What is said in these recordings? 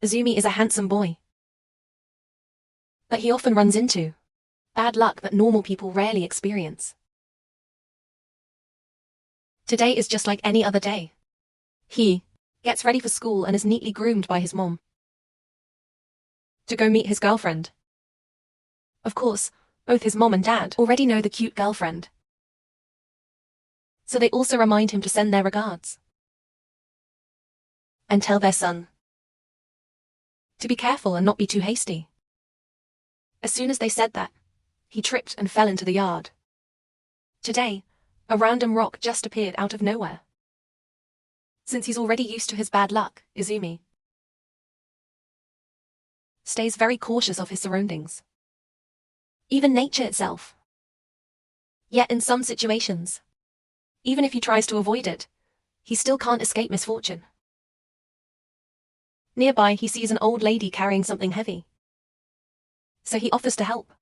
Izumi is a handsome boy. But he often runs into bad luck that normal people rarely experience. Today is just like any other day. He gets ready for school and is neatly groomed by his mom to go meet his girlfriend. Of course, both his mom and dad already know the cute girlfriend, so they also remind him to send their regards and tell their son to be careful and not be too hasty. As soon as they said that, he tripped and fell into the yard. Today, a random rock just appeared out of nowhere. Since he's already used to his bad luck, Izumi stays very cautious of his surroundings, even nature itself. Yet in some situations, even if he tries to avoid it, he still can't escape misfortune. Nearby, he sees an old lady carrying something heavy, so he offers to help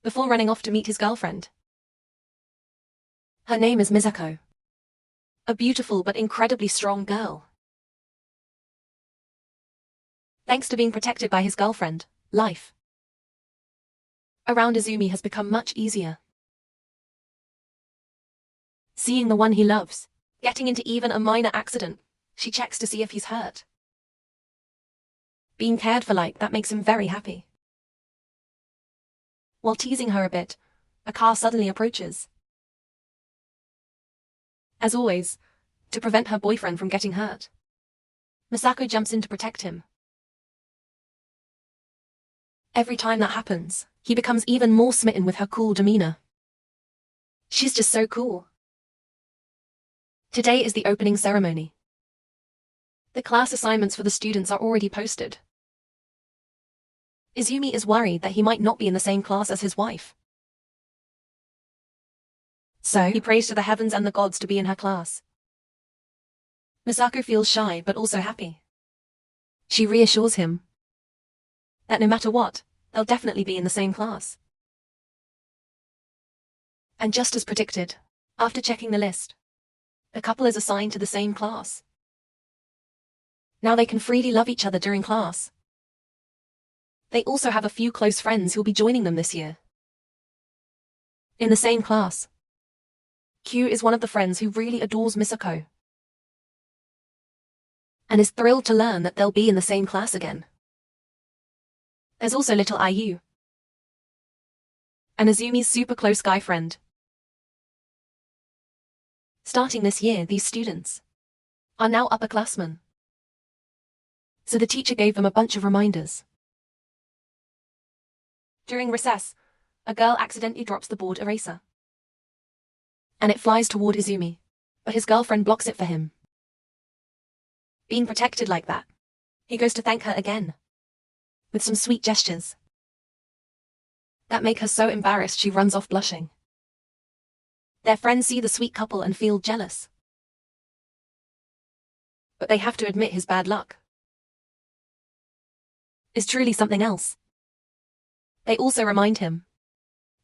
before running off to meet his girlfriend. Her name is Misako, a beautiful but incredibly strong girl. Thanks to being protected by his girlfriend, life around Izumi has become much easier. Seeing the one he loves getting into even a minor accident, she checks to see if he's hurt. Being cared for like that makes him very happy. While teasing her a bit, a car suddenly approaches. As always, to prevent her boyfriend from getting hurt, Misako jumps in to protect him. Every time that happens, he becomes even more smitten with her cool demeanor. She's just so cool. Today is the opening ceremony. The class assignments for the students are already posted. Izumi is worried that he might not be in the same class as his wife, so he prays to the heavens and the gods to be in her class. Misako feels shy but also happy. She reassures him that no matter what, they'll definitely be in the same class. And just as predicted, after checking the list, the couple is assigned to the same class. Now they can freely love each other during class. They also have a few close friends who'll be joining them this year. In the same class, Q is one of the friends who really adores Misako and is thrilled to learn that they'll be in the same class again. There's also little IU, and Izumi's super close guy friend. Starting this year, these students are now upperclassmen, so the teacher gave them a bunch of reminders. During recess, a girl accidentally drops the board eraser, and it flies toward Izumi, but his girlfriend blocks it for him. Being protected like that, he goes to thank her again, with some sweet gestures that make her so embarrassed she runs off blushing. Their friends see the sweet couple and feel jealous, but they have to admit his bad luck is truly something else. They also remind him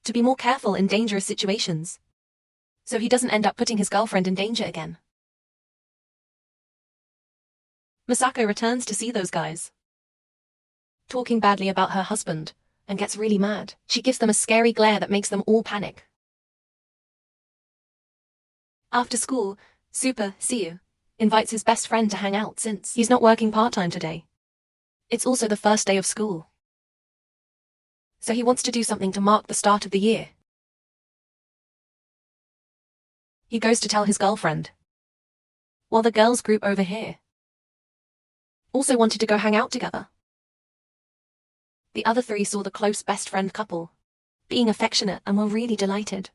to be more careful in dangerous situations, so he doesn't end up putting his girlfriend in danger again. Misako returns to see those guys talking badly about her husband and gets really mad. She gives them a scary glare that makes them all panic. After school, Super Siu invites his best friend to hang out since he's not working part-time today. It's also the first day of school, so he wants to do something to mark the start of the year. He goes to tell his girlfriend, while the girls group over here also wanted to go hang out together. The other three saw the close best friend couple being affectionate and were really delighted.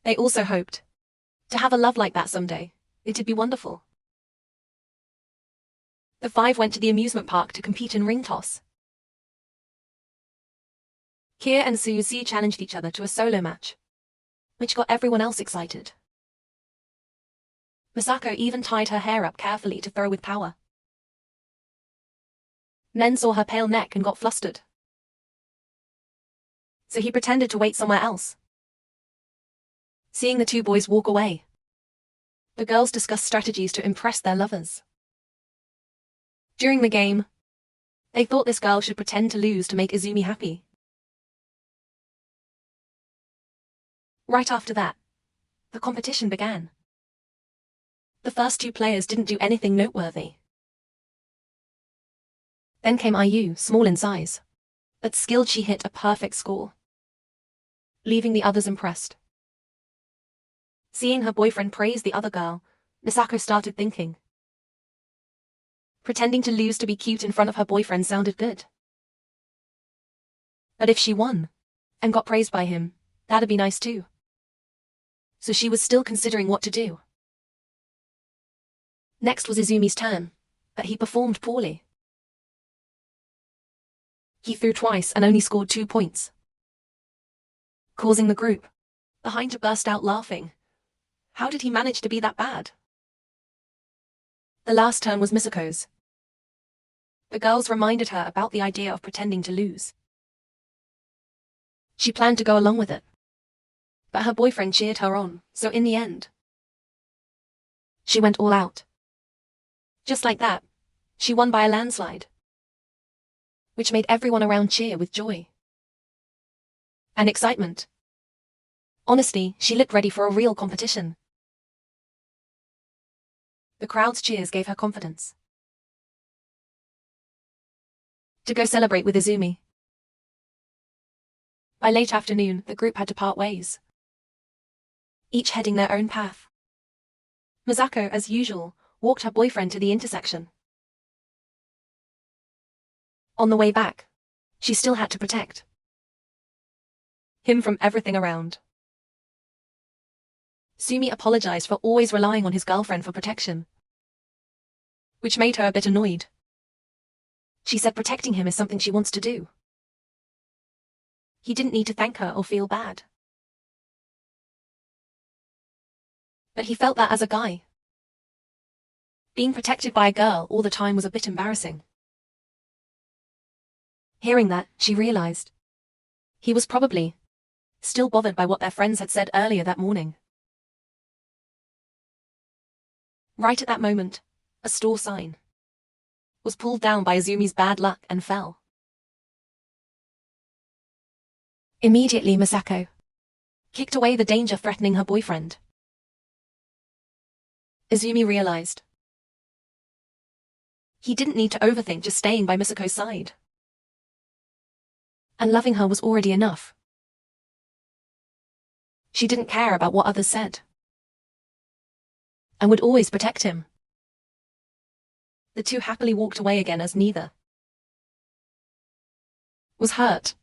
They also hoped to have a love like that someday. It'd be wonderful. The five went to the amusement park to compete in ring toss. Kier and Suzy challenged each other to a solo match, which got everyone else excited. Misako even tied her hair up carefully to throw with power. Nen saw her pale neck and got flustered, so he pretended to wait somewhere else. Seeing the two boys walk away, the girls discuss strategies to impress their lovers. During the game, they thought this girl should pretend to lose to make Izumi happy. Right after that, the competition began. The first two players didn't do anything noteworthy. Then came IU, small in size, but skilled. She hit a perfect score, leaving the others impressed. Seeing her boyfriend praise the other girl, Misako started thinking. Pretending to lose to be cute in front of her boyfriend sounded good. But if she won, and got praised by him, that'd be nice too. So she was still considering what to do. Next was Izumi's turn, but he performed poorly. He threw twice and only scored 2 points, causing the group behind to burst out laughing. How did he manage to be that bad? The last turn was Misako's. The girls reminded her about the idea of pretending to lose. She planned to go along with it, but her boyfriend cheered her on, so in the end, she went all out. Just like that, she won by a landslide, which made everyone around cheer with joy and excitement. Honestly, she looked ready for a real competition. The crowd's cheers gave her confidence to go celebrate with Izumi. By late afternoon, the group had to part ways, each heading their own path. Misako, as usual, walked her boyfriend to the intersection. On the way back, she still had to protect him from everything around. Sumi apologized for always relying on his girlfriend for protection, which made her a bit annoyed. She said protecting him is something she wants to do. He didn't need to thank her or feel bad. But he felt that as a guy, being protected by a girl all the time was a bit embarrassing. Hearing that, she realized he was probably still bothered by what their friends had said earlier that morning. Right at that moment, a store sign was pulled down by Izumi's bad luck and fell. Immediately, Misako kicked away the danger threatening her boyfriend. Izumi realized he didn't need to overthink just staying by Misako's side, and loving her was already enough. She didn't care about what others said, and would always protect him. The two happily walked away again as neither was hurt.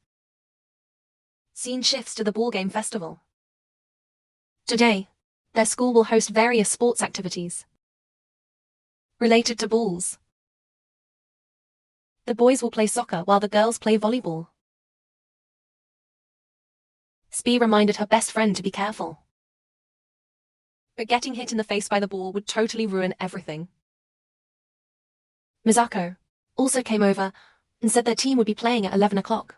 Scene shifts to the ballgame festival. Today, their school will host various sports activities related to balls. The boys will play soccer while the girls play volleyball. Spee reminded her best friend to be careful, but getting hit in the face by the ball would totally ruin everything. Misako also came over and said their team would be playing at 11 o'clock.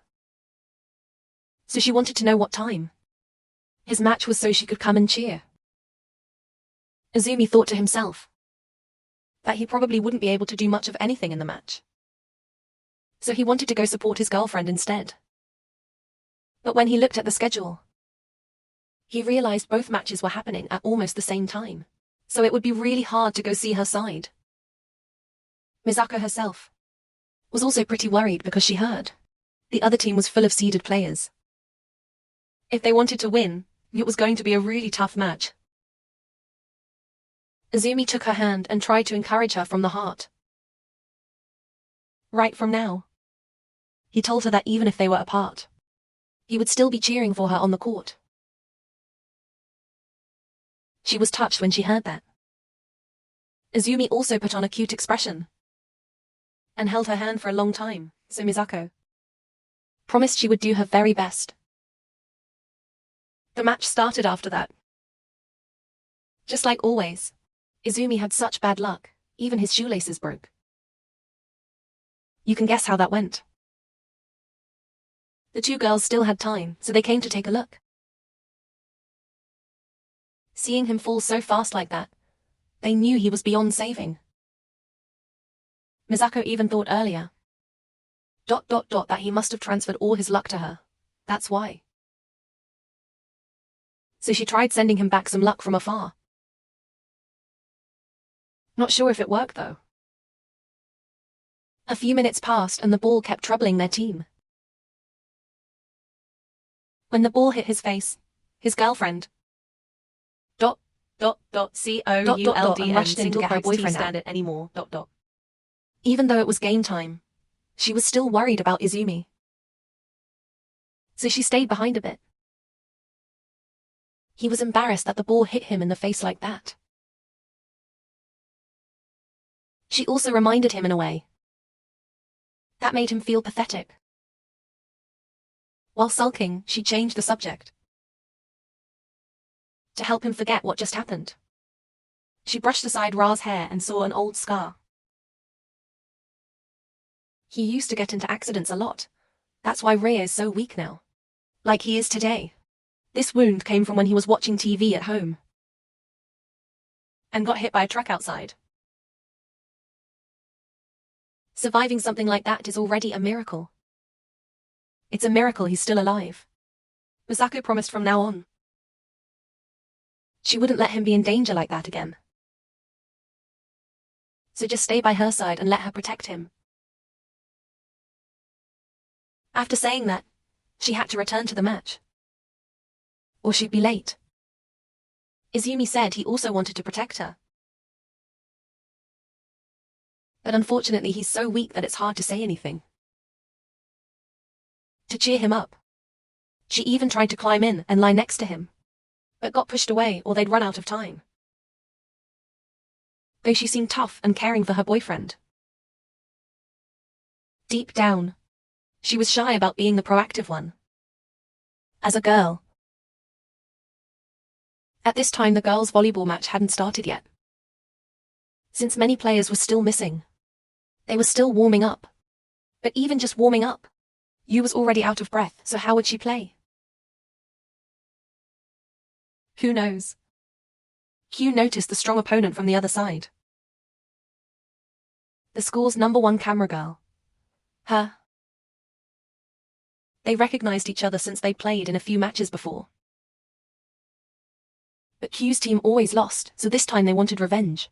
So she wanted to know what time his match was so she could come and cheer. Izumi thought to himself that he probably wouldn't be able to do much of anything in the match, so he wanted to go support his girlfriend instead. But when he looked at the schedule, he realized both matches were happening at almost the same time, so it would be really hard to go see her side. Misako herself was also pretty worried because she heard the other team was full of seeded players. If they wanted to win, it was going to be a really tough match. Izumi took her hand and tried to encourage her from the heart. Right from now, he told her that even if they were apart, he would still be cheering for her on the court. She was touched when she heard that. Izumi also put on a cute expression and held her hand for a long time, so Misako promised she would do her very best. The match started after that. Just like always, Izumi had such bad luck, even his shoelaces broke. You can guess how that went. The two girls still had time, so they came to take a look. Seeing him fall so fast like that, they knew he was beyond saving. Misako even thought earlier. That he must have transferred all his luck to her. That's why. So she tried sending him back some luck from afar. Not sure if it worked though. A few minutes passed and the ball kept troubling their team. When the ball hit his face, his girlfriend COULD rushed in to get her boyfriend stand it anymore. Even though it was game time, she was still worried about Izumi. So she stayed behind a bit. He was embarrassed that the ball hit him in the face like that. She also reminded him in a way. That made him feel pathetic. While sulking, she changed the subject. To help him forget what just happened. She brushed aside Ra's hair and saw an old scar. He used to get into accidents a lot. That's why Ray is so weak now. Like he is today. This wound came from when he was watching TV at home. And got hit by a truck outside. Surviving something like that is already a miracle. It's a miracle he's still alive. Misako promised from now on. She wouldn't let him be in danger like that again. So just stay by her side and let her protect him. After saying that, she had to return to the match. Or she'd be late. Izumi said he also wanted to protect her. But unfortunately he's so weak that it's hard to say anything. To cheer him up. She even tried to climb in and lie next to him. But got pushed away or they'd run out of time. Though she seemed tough and caring for her boyfriend. Deep down, she was shy about being the proactive one. As a girl. At this time the girls' volleyball match hadn't started yet. Since many players were still missing. They were still warming up. But even just warming up, Yu was already out of breath, so how would she play? Who knows? Q noticed the strong opponent from the other side. The school's #1 camera girl. Her. They recognized each other since they played in a few matches before. But Q's team always lost, so this time they wanted revenge.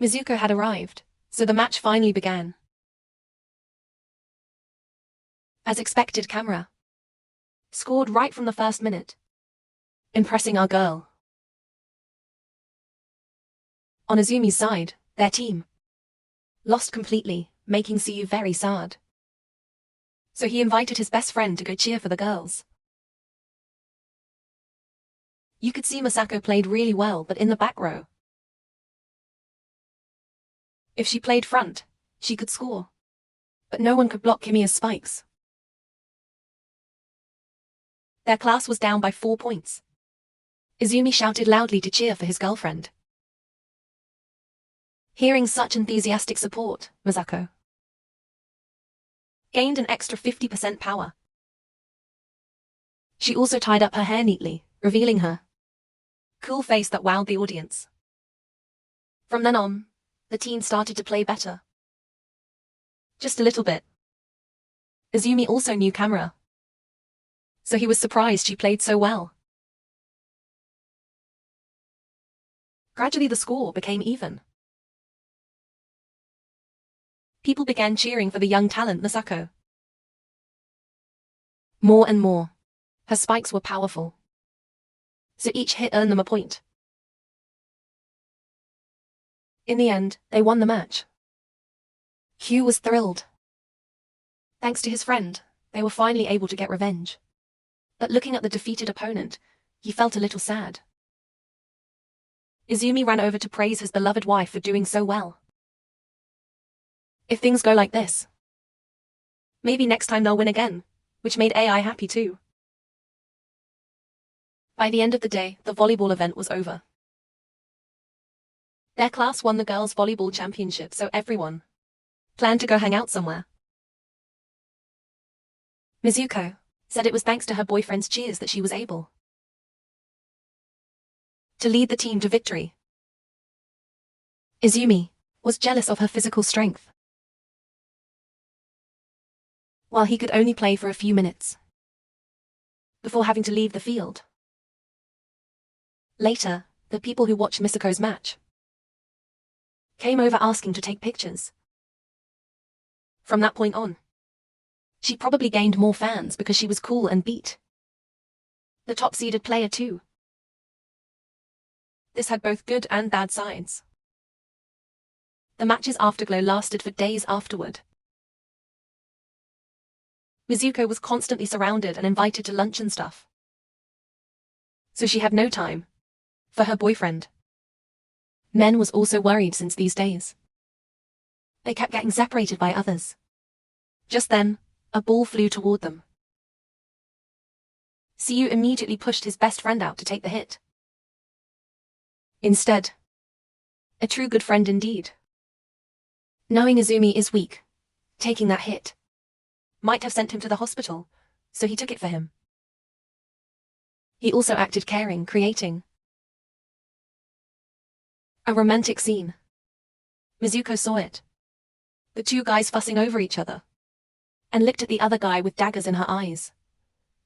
Mizuko had arrived, so the match finally began. As expected, Camera scored right from the first minute, impressing our girl. On Izumi's side, their team lost completely, making Siyu very sad. So he invited his best friend to go cheer for the girls. You could see Misako played really well, but in the back row. If she played front, she could score. But no one could block Kimiya's spikes. Their class was down by 4 points. Izumi shouted loudly to cheer for his girlfriend. Hearing such enthusiastic support, Misako gained an extra 50% power. She also tied up her hair neatly, revealing her cool face that wowed the audience. From then on, the team started to play better. Just a little bit. Izumi also knew Camera, so he was surprised she played so well. Gradually the score became even. People began cheering for the young talent Misako. More and more. Her spikes were powerful. So each hit earned them a point. In the end, they won the match. Hugh was thrilled. Thanks to his friend, they were finally able to get revenge. But looking at the defeated opponent, he felt a little sad. Izumi ran over to praise his beloved wife for doing so well. If things go like this, maybe next time they'll win again, which made AI happy too. By the end of the day, the volleyball event was over. Their class won the girls' volleyball championship, so everyone planned to go hang out somewhere. Mizuko said it was thanks to her boyfriend's cheers that she was able to lead the team to victory. Izumi was jealous of her physical strength, while he could only play for a few minutes before having to leave the field. Later, the people who watched Misako's match came over asking to take pictures. From that point on, she probably gained more fans because she was cool and beat the top-seeded player too. This had both good and bad sides. The match's afterglow lasted for days afterward. Mizuko was constantly surrounded and invited to lunch and stuff, so she had no time for her boyfriend. Men was also worried since these days they kept getting separated by others. Just then, a ball flew toward them. Siyu immediately pushed his best friend out to take the hit. Instead, a true good friend indeed, knowing Izumi is weak, taking that hit might have sent him to the hospital, so he took it for him. He also acted caring, creating a romantic scene. Mizuko saw it, the two guys fussing over each other, and looked at the other guy with daggers in her eyes,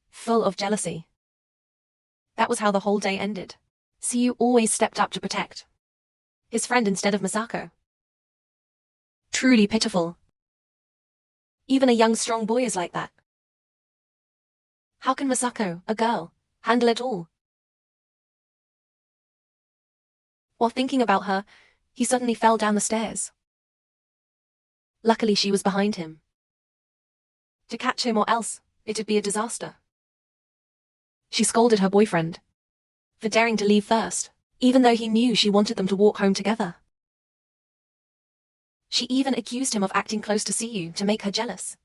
full of jealousy. That was how the whole day ended. Siyu always stepped up to protect his friend instead of Misako. Truly pitiful. Even a young strong boy is like that. How can Misako, a girl, handle it all? While thinking about her, he suddenly fell down the stairs. Luckily she was behind him to catch him, or else it'd be a disaster. She scolded her boyfriend for daring to leave first, even though he knew she wanted them to walk home together. She even accused him of acting close to Siyu to make her jealous.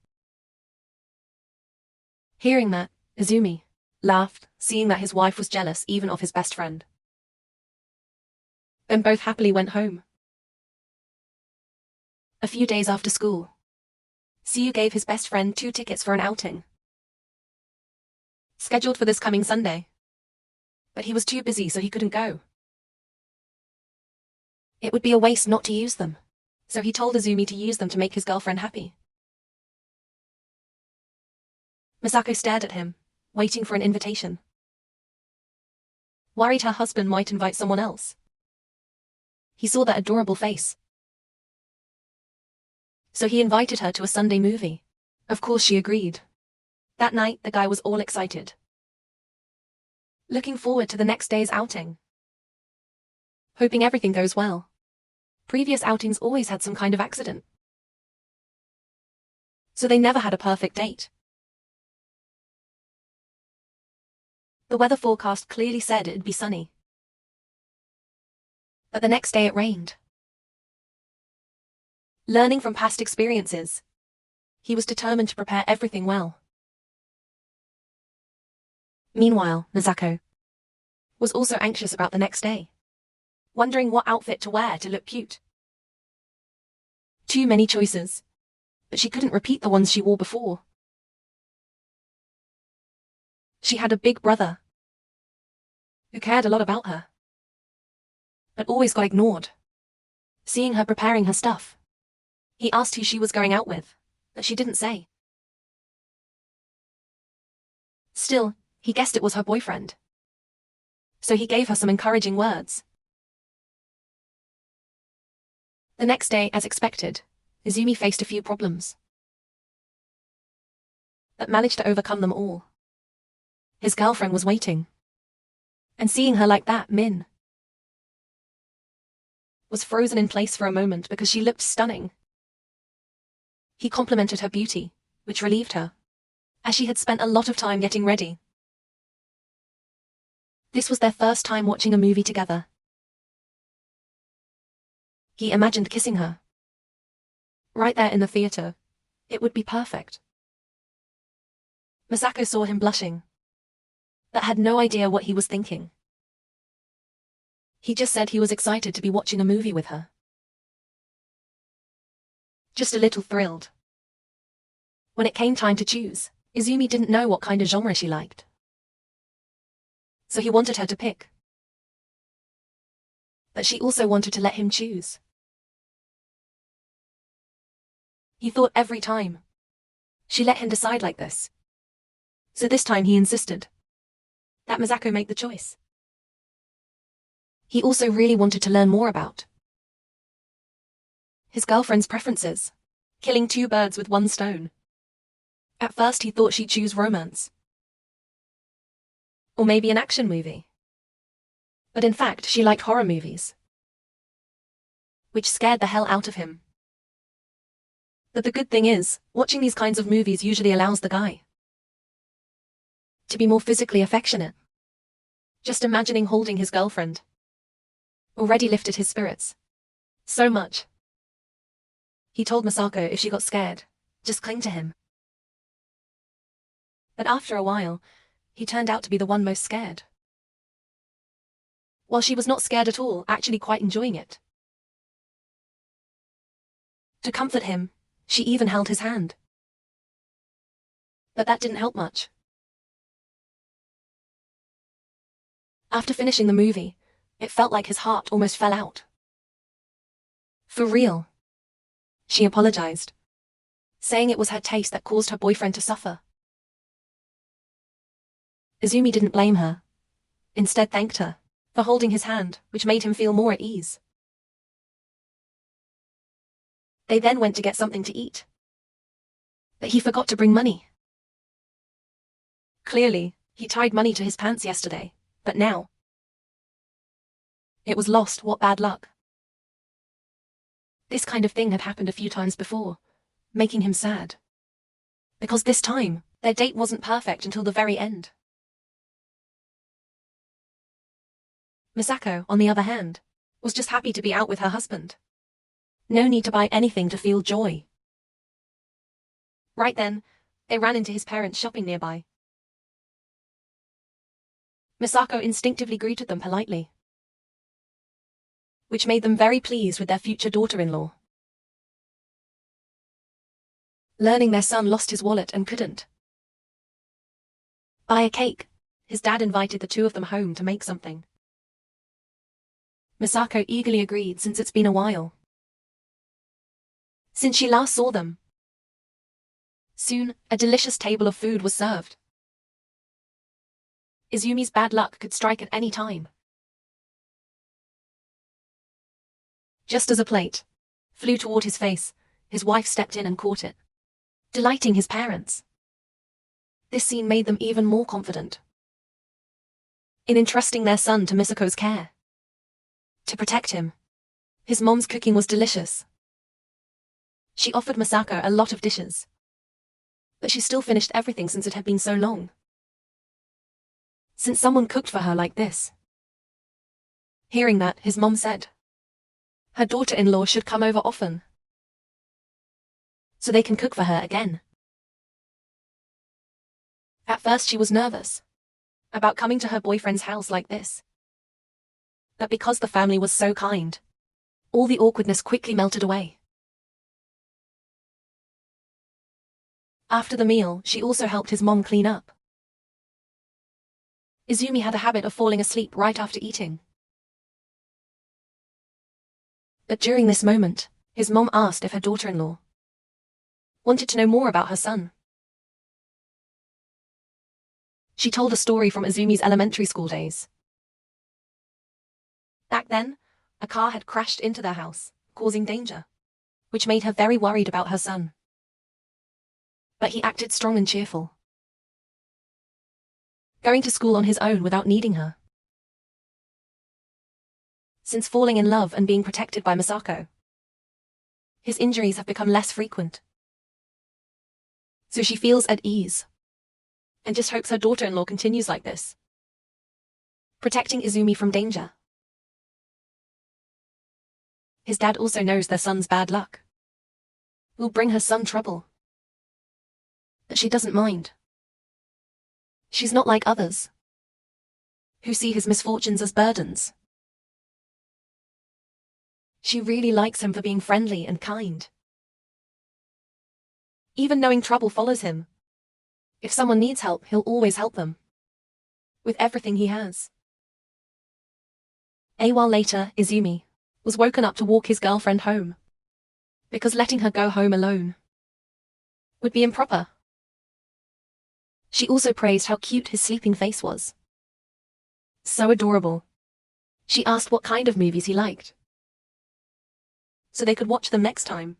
Hearing that, Izumi laughed, seeing that his wife was jealous even of his best friend. Then both happily went home. A few days after school, Siyu gave his best friend 2 tickets for an outing, scheduled for this coming Sunday. But he was too busy, so he couldn't go. It would be a waste not to use them, so he told Izumi to use them to make his girlfriend happy. Misako stared at him, waiting for an invitation. Worried her husband might invite someone else. He saw that adorable face, so he invited her to a Sunday movie. Of course she agreed. That night, the guy was all excited, looking forward to the next day's outing, hoping everything goes well. Previous outings always had some kind of accident, so they never had a perfect date. The weather forecast clearly said it'd be sunny, but the next day it rained. Learning from past experiences, he was determined to prepare everything well. Meanwhile, Misako was also anxious about the next day, wondering what outfit to wear to look cute. Too many choices, but she couldn't repeat the ones she wore before. She had a big brother who cared a lot about her, but always got ignored. Seeing her preparing her stuff, he asked who she was going out with, but she didn't say. Still, he guessed it was her boyfriend, so he gave her some encouraging words. The next day, as expected, Izumi faced a few problems, but managed to overcome them all. His girlfriend was waiting, and seeing her like that, Min was frozen in place for a moment because she looked stunning. He complimented her beauty, which relieved her, as she had spent a lot of time getting ready. This was their first time watching a movie together. He imagined kissing her right there in the theater. It would be perfect. Misako saw him blushing, but had no idea what he was thinking. He just said he was excited to be watching a movie with her. Just a little thrilled. When it came time to choose, Izumi didn't know what kind of genre she liked, so he wanted her to pick. But she also wanted to let him choose. He thought every time she let him decide like this. So this time he insisted that Misako make the choice. He also really wanted to learn more about his girlfriend's preferences, killing two birds with one stone. At first he thought she'd choose romance. Or maybe an action movie. But in fact, she liked horror movies, which scared the hell out of him. But the good thing is, watching these kinds of movies usually allows the guy to be more physically affectionate. Just imagining holding his girlfriend already lifted his spirits so much. He told Misako if she got scared, just cling to him. But after a while, he turned out to be the one most scared. While she was not scared at all, actually quite enjoying it. To comfort him, she even held his hand. But that didn't help much. After finishing the movie, it felt like his heart almost fell out. For real. She apologized, saying it was her taste that caused her boyfriend to suffer. Izumi didn't blame her, instead thanked her for holding his hand, which made him feel more at ease. They then went to get something to eat. But he forgot to bring money. Clearly, he tied money to his pants yesterday, but now it was lost. What bad luck. This kind of thing had happened a few times before, making him sad. Because this time, their date wasn't perfect until the very end. Misako, on the other hand, was just happy to be out with her husband. No need to buy anything to feel joy. Right then, they ran into his parents shopping nearby. Misako instinctively greeted them politely, which made them very pleased with their future daughter-in-law. Learning their son lost his wallet and couldn't buy a cake, his dad invited the two of them home to make something. Misako eagerly agreed since it's been a while since she last saw them. Soon, a delicious table of food was served. Izumi's bad luck could strike at any time. Just as a plate flew toward his face, his wife stepped in and caught it, delighting his parents. This scene made them even more confident in entrusting their son to Misako's care. To protect him, his mom's cooking was delicious. She offered Misako a lot of dishes, but she still finished everything since it had been so long since someone cooked for her like this. Hearing that, his mom said her daughter-in-law should come over often so they can cook for her again. At first she was nervous about coming to her boyfriend's house like this. But because the family was so kind, all the awkwardness quickly melted away. After the meal, she also helped his mom clean up. Izumi had a habit of falling asleep right after eating. But during this moment, his mom asked if her daughter-in-law wanted to know more about her son. She told a story from Izumi's elementary school days. Back then, a car had crashed into their house, causing danger, which made her very worried about her son. But he acted strong and cheerful, going to school on his own without needing her. Since falling in love and being protected by Misako, his injuries have become less frequent. So she feels at ease, and just hopes her daughter-in-law continues like this, protecting Izumi from danger. His dad also knows their son's bad luck will bring her some trouble, but she doesn't mind. She's not like others who see his misfortunes as burdens. She really likes him for being friendly and kind. Even knowing trouble follows him, if someone needs help, he'll always help them with everything he has. A while later, Izumi was woken up to walk his girlfriend home, because letting her go home alone would be improper. She also praised how cute his sleeping face was. So adorable. She asked what kind of movies he liked, so they could watch them next time.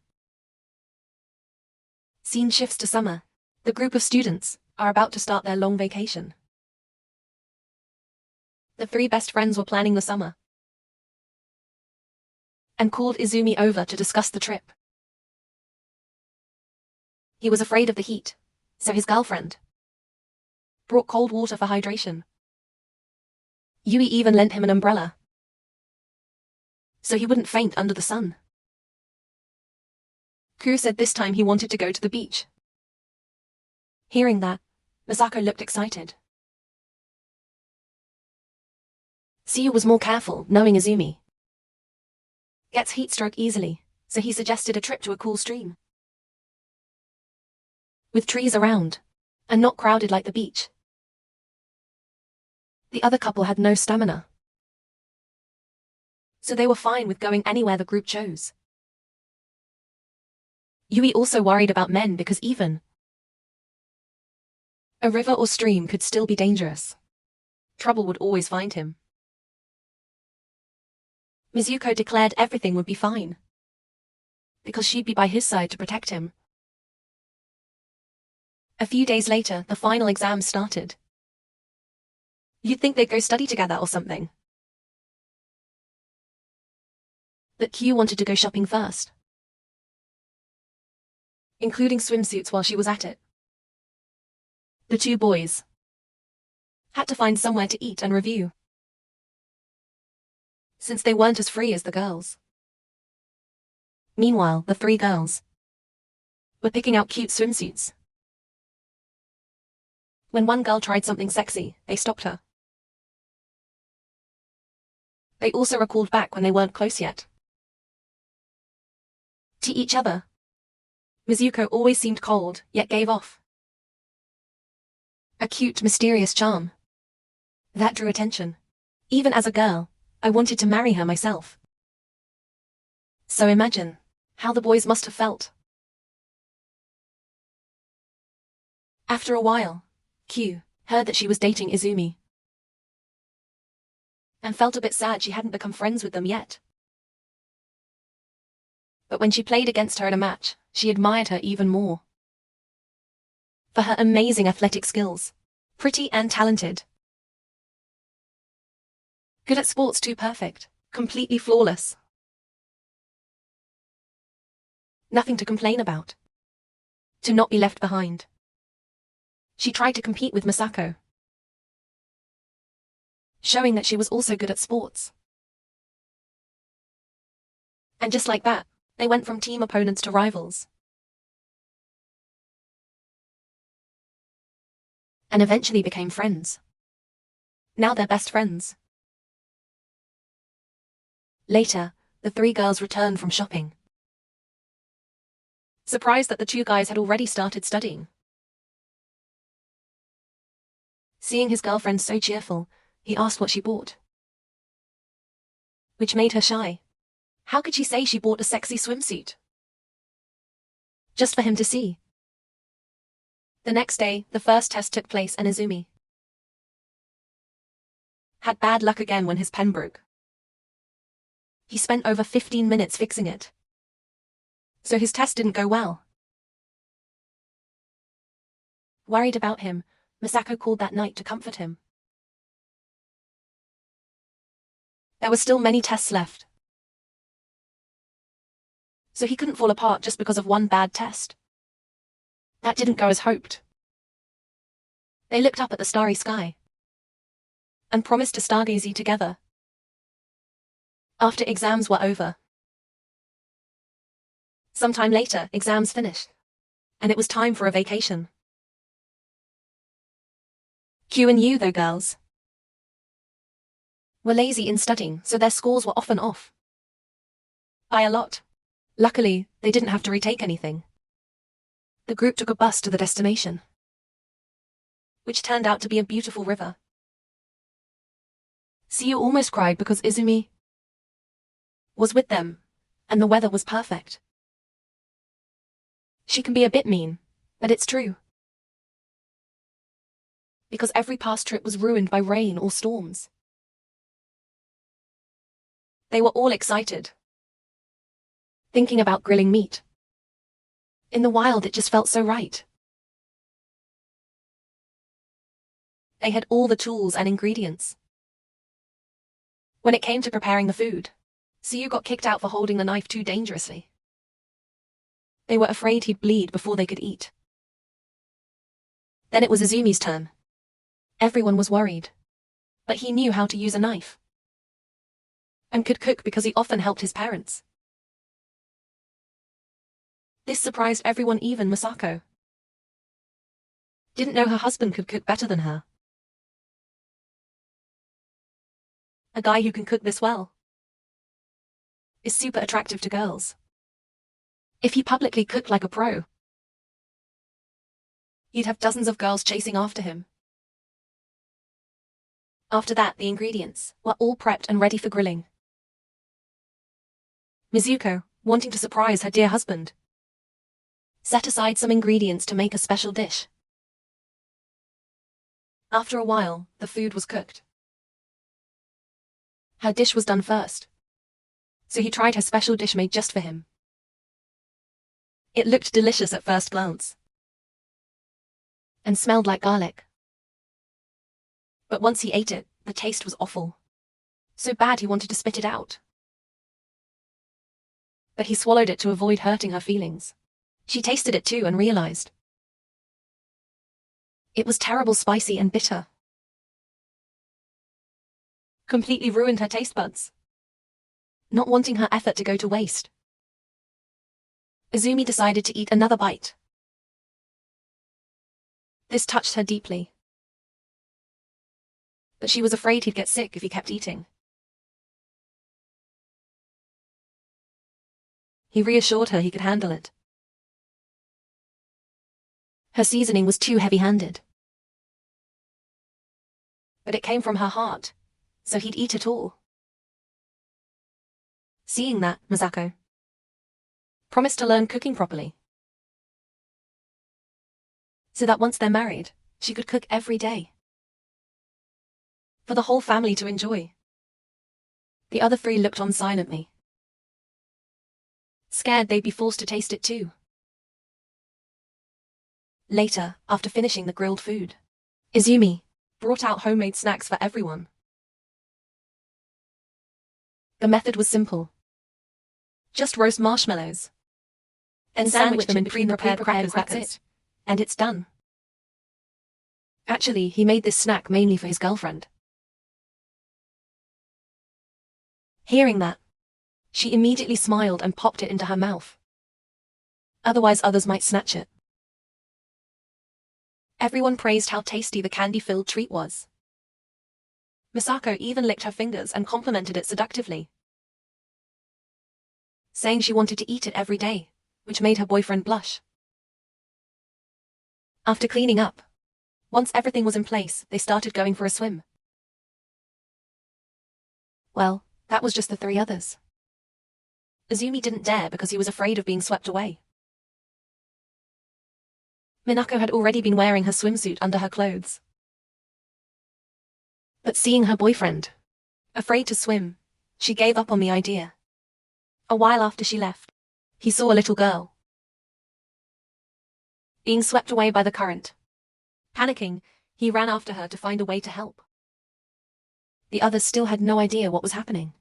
Scene shifts to summer. The group of students are about to start their long vacation. The three best friends were planning the summer and called Izumi over to discuss the trip. He was afraid of the heat, so his girlfriend brought cold water for hydration. Yui even lent him an umbrella so he wouldn't faint under the sun. Ku said this time he wanted to go to the beach. Hearing that, Misako looked excited. Siyu was more careful, knowing Izumi gets heat stroke easily, so he suggested a trip to a cool stream with trees around and not crowded like the beach. The other couple had no stamina, so they were fine with going anywhere the group chose. Yui also worried about men because even a river or stream could still be dangerous. Trouble would always find him. Mizuko declared everything would be fine, because she'd be by his side to protect him. A few days later, the final exams started. You'd think they'd go study together or something. But Q wanted to go shopping first, including swimsuits while she was at it. The two boys had to find somewhere to eat and review, since they weren't as free as the girls. Meanwhile, the three girls were picking out cute swimsuits. When one girl tried something sexy, they stopped her. They also recalled back when they weren't close yet to each other. Mizuko always seemed cold, yet gave off a cute, mysterious charm that drew attention. Even as a girl, I wanted to marry her myself. So imagine how the boys must have felt. After a while, Q heard that she was dating Izumi and felt a bit sad she hadn't become friends with them yet. But when she played against her in a match, she admired her even more for her amazing athletic skills. Pretty and talented. Good at sports too, perfect. Completely flawless. Nothing to complain about. To not be left behind. She tried to compete with Misako, showing that she was also good at sports. And just like that, they went from team opponents to rivals. And eventually became friends. Now they're best friends. Later, the three girls returned from shopping, surprised that the two guys had already started studying. Seeing his girlfriend so cheerful, he asked what she bought, which made her shy. How could she say she bought a sexy swimsuit just for him to see? The next day, the first test took place and Izumi had bad luck again when his pen broke. He spent over 15 minutes fixing it, so his test didn't go well. Worried about him, Misako called that night to comfort him. There were still many tests left, so he couldn't fall apart just because of one bad test. That didn't go as hoped. They looked up at the starry sky and promised to stargaze together after exams were over. Sometime later, exams finished, and it was time for a vacation. Q and U, though girls, were lazy in studying, so their scores were often off by a lot. Luckily, they didn't have to retake anything. The group took a bus to the destination, which turned out to be a beautiful river. Siyu almost cried because Izumi was with them, and the weather was perfect. She can be a bit mean, But it's true. Because every past trip was ruined by rain or storms. They were all excited, thinking about grilling meat. In the wild, it just felt so right. They had all the tools and ingredients. When it came to preparing the food, Siyu got kicked out for holding the knife too dangerously. They were afraid he'd bleed before they could eat. Then it was Izumi's turn. Everyone was worried, but he knew how to use a knife and could cook because he often helped his parents. This surprised everyone, even Misako. Didn't know her husband could cook better than her. A guy who can cook this well is super attractive to girls. If he publicly cooked like a pro, he'd have dozens of girls chasing after him. After that, the ingredients were all prepped and ready for grilling. Mizuko, wanting to surprise her dear husband, set aside some ingredients to make a special dish. After a while, the food was cooked. Her dish was done first, so he tried her special dish made just for him. It looked delicious at first glance and smelled like garlic. But once he ate it, the taste was awful. So bad he wanted to spit it out. But he swallowed it to avoid hurting her feelings. She tasted it too and realized it was terrible, spicy and bitter. Completely ruined her taste buds, not wanting her effort to go to waste. Izumi decided to eat another bite. This touched her deeply, but she was afraid he'd get sick if he kept eating. He reassured her he could handle it. Her seasoning was too heavy-handed, but it came from her heart, so he'd eat it all. Seeing that, Misako promised to learn cooking properly, so that once they're married, she could cook every day for the whole family to enjoy. The other three looked on silently, scared they'd be forced to taste it too. Later, after finishing the grilled food, Izumi brought out homemade snacks for everyone. The method was simple. Just roast marshmallows and sandwich them in between the pre-prepared crackers, that's it. And it's done. Actually, he made this snack mainly for his girlfriend. Hearing that, she immediately smiled and popped it into her mouth. Otherwise, others might snatch it. Everyone praised how tasty the candy-filled treat was. Misako even licked her fingers and complimented it seductively, saying she wanted to eat it every day, which made her boyfriend blush. After cleaning up, once everything was in place, they started going for a swim. Well, that was just the three others. Izumi didn't dare because he was afraid of being swept away. Minako had already been wearing her swimsuit under her clothes. But seeing her boyfriend afraid to swim, she gave up on the idea. A while after she left, he saw a little girl being swept away by the current. Panicking, he ran after her to find a way to help. The others still had no idea what was happening.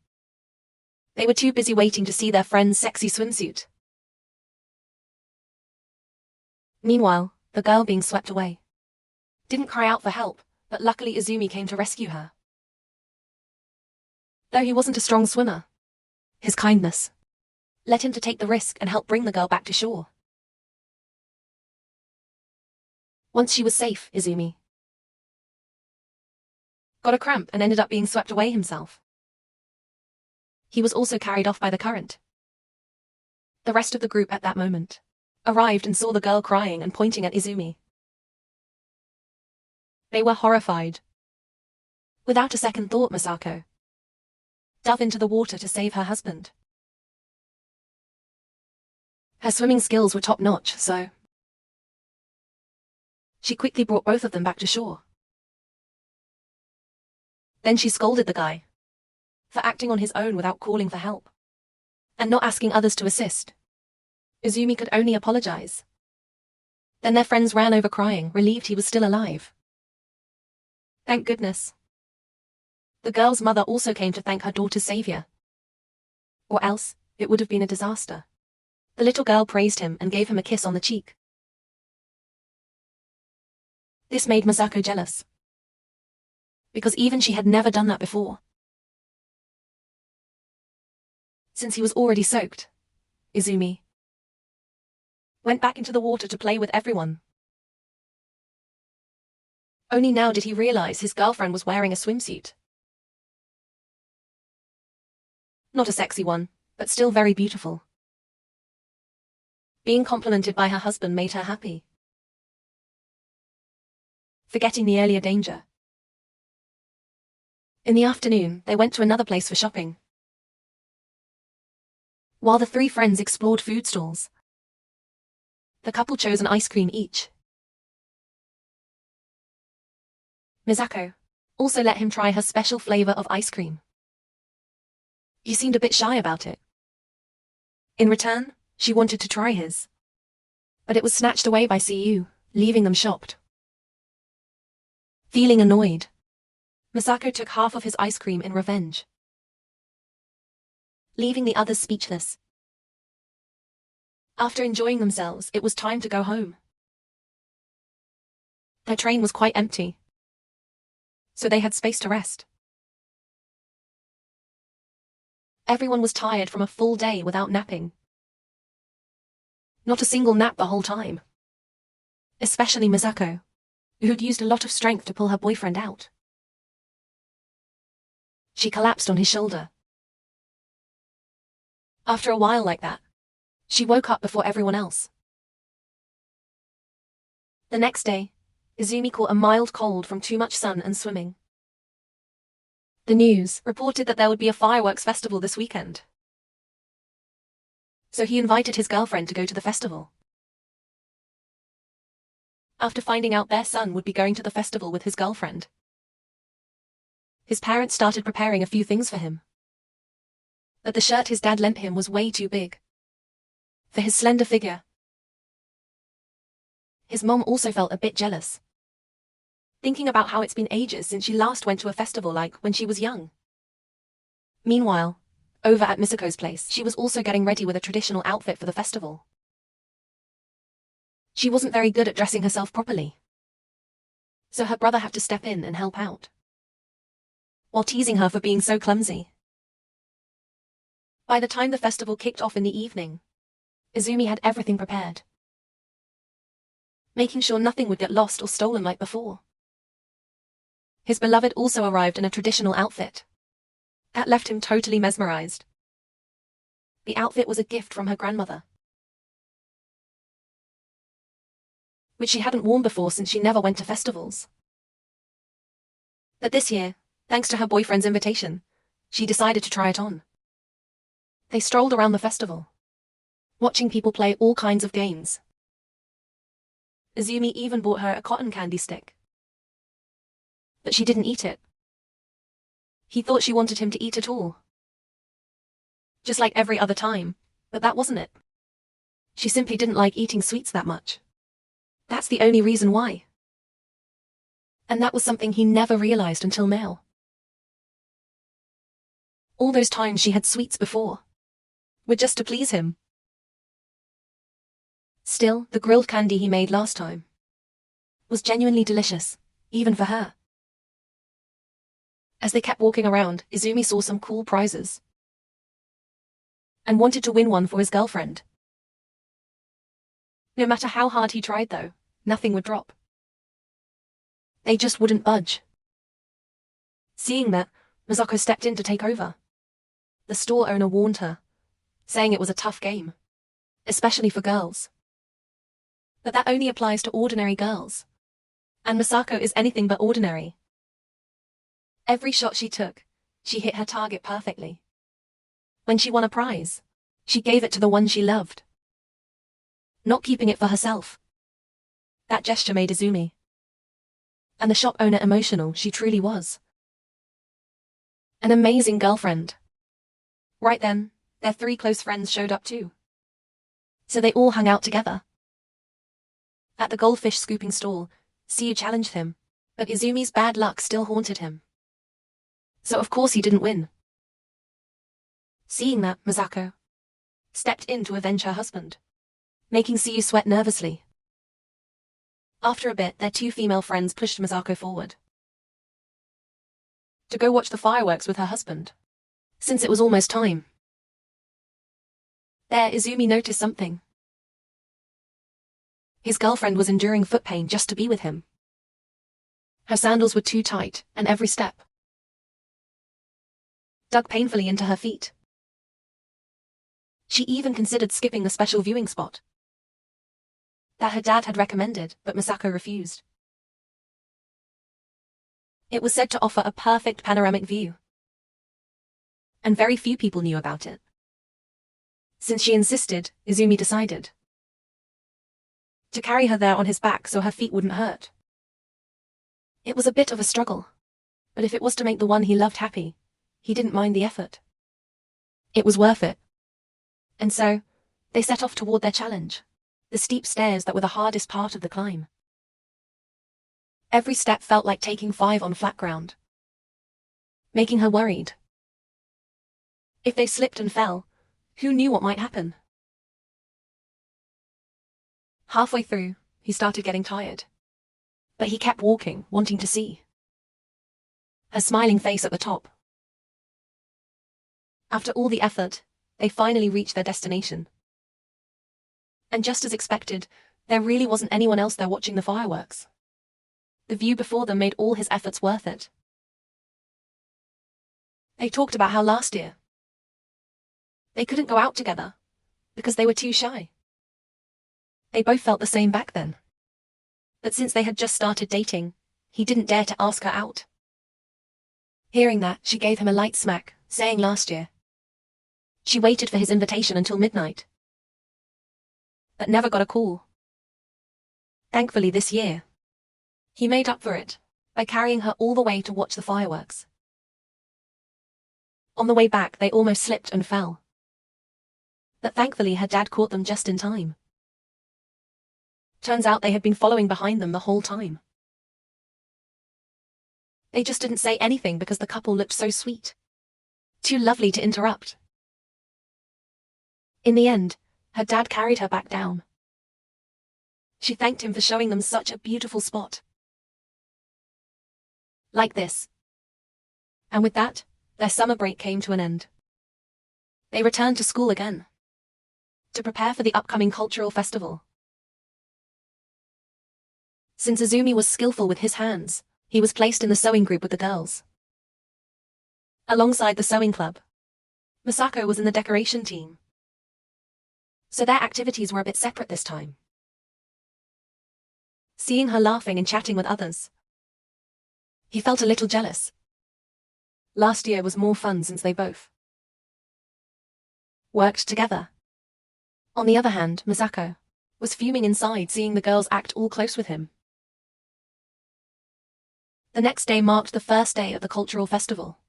They were too busy waiting to see their friend's sexy swimsuit. Meanwhile, the girl being swept away didn't cry out for help, but luckily Izumi came to rescue her. Though he wasn't a strong swimmer, his kindness led him to take the risk and help bring the girl back to shore. Once she was safe, Izumi got a cramp and ended up being swept away himself. He was also carried off by the current. The rest of the group at that moment arrived and saw the girl crying and pointing at Izumi. They were horrified. Without a second thought, Misako dove into the water to save her husband. Her swimming skills were top-notch, so She quickly brought both of them back to shore. Then she scolded the guy for acting on his own without calling for help and not asking others to assist. Izumi could only apologize. Then their friends ran over crying, relieved he was still alive. Thank goodness. The girl's mother also came to thank her daughter's savior. Or else, it would have been a disaster. The little girl praised him and gave him a kiss on the cheek. This made Misako jealous, because even she had never done that before. Since he was already soaked, Izumi went back into the water to play with everyone. Only now did he realize his girlfriend was wearing a swimsuit. Not a sexy one, but still very beautiful. Being complimented by her husband made her happy. Forgetting the earlier danger. In the afternoon, they went to another place for shopping. While the three friends explored food stalls, the couple chose an ice cream each. Misako also let him try her special flavor of ice cream. He seemed a bit shy about it. In return, she wanted to try his, but it was snatched away by CU, leaving them shocked. Feeling annoyed, Misako took half of his ice cream in revenge, leaving the others speechless. After enjoying themselves, it was time to go home. Their train was quite empty, so they had space to rest. Everyone was tired from a full day without napping. Not a single nap the whole time. Especially Misako, who'd used a lot of strength to pull her boyfriend out. She collapsed on his shoulder. After a while like that, she woke up before everyone else. The next day, Izumi caught a mild cold from too much sun and swimming. The news reported that there would be a fireworks festival this weekend. So he invited his girlfriend to go to the festival. After finding out their son would be going to the festival with his girlfriend, his parents started preparing a few things for him. But the shirt his dad lent him was way too big for his slender figure. His mom also felt a bit jealous, thinking about how it's been ages since she last went to a festival like when she was young. Meanwhile, over at Misako's place, she was also getting ready with a traditional outfit for the festival. She wasn't very good at dressing herself properly, so her brother had to step in and help out, while teasing her for being so clumsy. By the time the festival kicked off in the evening, Izumi had everything prepared, making sure nothing would get lost or stolen like before. His beloved also arrived in a traditional outfit. That left him totally mesmerized. The outfit was a gift from her grandmother, which she hadn't worn before since she never went to festivals. But this year, thanks to her boyfriend's invitation, she decided to try it on. They strolled around the festival, watching people play all kinds of games. Izumi even bought her a cotton candy stick, but she didn't eat it. He thought she wanted him to eat it all, just like every other time, but that wasn't it. She simply didn't like eating sweets that much. That's the only reason why. And that was something he never realized until now. All those times she had sweets before were just to please him. Still, the grilled candy he made last time was genuinely delicious, even for her. As they kept walking around, Izumi saw some cool prizes and wanted to win one for his girlfriend. No matter how hard he tried though, nothing would drop. They just wouldn't budge. Seeing that, Misako stepped in to take over. The store owner warned her, saying it was a tough game, especially for girls. But that only applies to ordinary girls, and Misako is anything but ordinary. Every shot she took, she hit her target perfectly. When she won a prize, she gave it to the one she loved, not keeping it for herself. That gesture made Izumi and the shop owner emotional. She truly was an amazing girlfriend. Right then, their 3 close friends showed up too. So they all hung out together. At the goldfish scooping stall, Siyu challenged him, but Izumi's bad luck still haunted him. So of course he didn't win. Seeing that, Misako stepped in to avenge her husband, making Siyu sweat nervously. After a bit, their 2 female friends pushed Misako forward to go watch the fireworks with her husband, since it was almost time. There, Izumi noticed something. His girlfriend was enduring foot pain just to be with him. Her sandals were too tight, and every step dug painfully into her feet. She even considered skipping the special viewing spot that her dad had recommended, but Misako refused. It was said to offer a perfect panoramic view, and very few people knew about it. Since she insisted, Izumi decided to carry her there on his back so her feet wouldn't hurt. It was a bit of a struggle, but if it was to make the one he loved happy, he didn't mind the effort. It was worth it. And so, they set off toward their challenge, the steep stairs that were the hardest part of the climb. Every step felt like taking 5 on flat ground, making her worried. If they slipped and fell, who knew what might happen? Halfway through, he started getting tired, but he kept walking, wanting to see her smiling face at the top. After all the effort, they finally reached their destination. And just as expected, there really wasn't anyone else there watching the fireworks. The view before them made all his efforts worth it. They talked about how last year they couldn't go out together because they were too shy. They both felt the same back then. But since they had just started dating, he didn't dare to ask her out. Hearing that, she gave him a light smack, saying last year she waited for his invitation until midnight, but never got a call. Thankfully this year, he made up for it by carrying her all the way to watch the fireworks. On the way back, they almost slipped and fell, but thankfully her dad caught them just in time. Turns out they had been following behind them the whole time. They just didn't say anything because the couple looked so sweet, too lovely to interrupt. In the end, her dad carried her back down. She thanked him for showing them such a beautiful spot. Like this. And with that, their summer break came to an end. They returned to school again to prepare for the upcoming cultural festival. Since Izumi was skillful with his hands, he was placed in the sewing group with the girls. Alongside the sewing club, Misako was in the decoration team, so their activities were a bit separate this time. Seeing her laughing and chatting with others, he felt a little jealous. Last year was more fun since they both worked together. On the other hand, Misako was fuming inside seeing the girls act all close with him. The next day marked the first day of the cultural festival.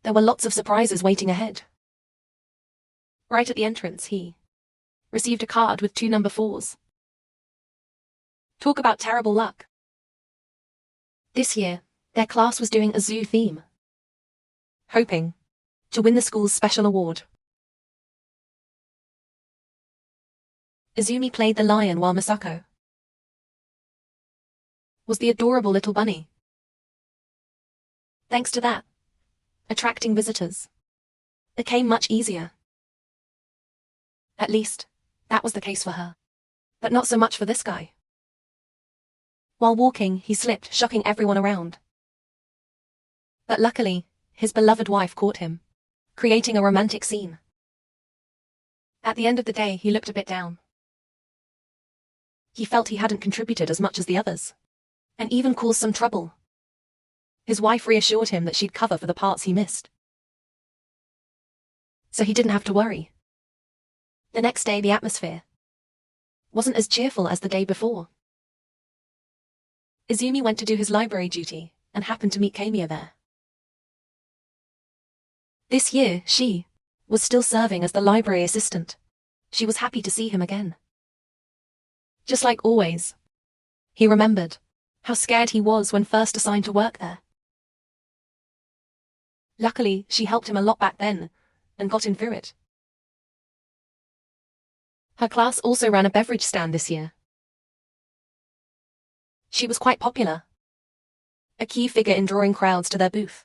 There were lots of surprises waiting ahead. Right at the entrance, he received a card with 2 number 4s. Talk about terrible luck. This year, their class was doing a zoo theme, hoping to win the school's special award. Izumi played the lion while Misako was the adorable little bunny. Thanks to that, attracting visitors became much easier. At least, that was the case for her. But not so much for this guy. While walking, he slipped, shocking everyone around. But luckily, his beloved wife caught him, creating a romantic scene. At the end of the day, he looked a bit down. He felt he hadn't contributed as much as the others, and even caused some trouble. His wife reassured him that she'd cover for the parts he missed, so he didn't have to worry. The next day, the atmosphere wasn't as cheerful as the day before. Izumi went to do his library duty and happened to meet Kamiya there. This year, she was still serving as the library assistant. She was happy to see him again. Just like always, he remembered how scared he was when first assigned to work there. Luckily, she helped him a lot back then and got him through it. Her class also ran a beverage stand this year. She was quite popular, a key figure in drawing crowds to their booth.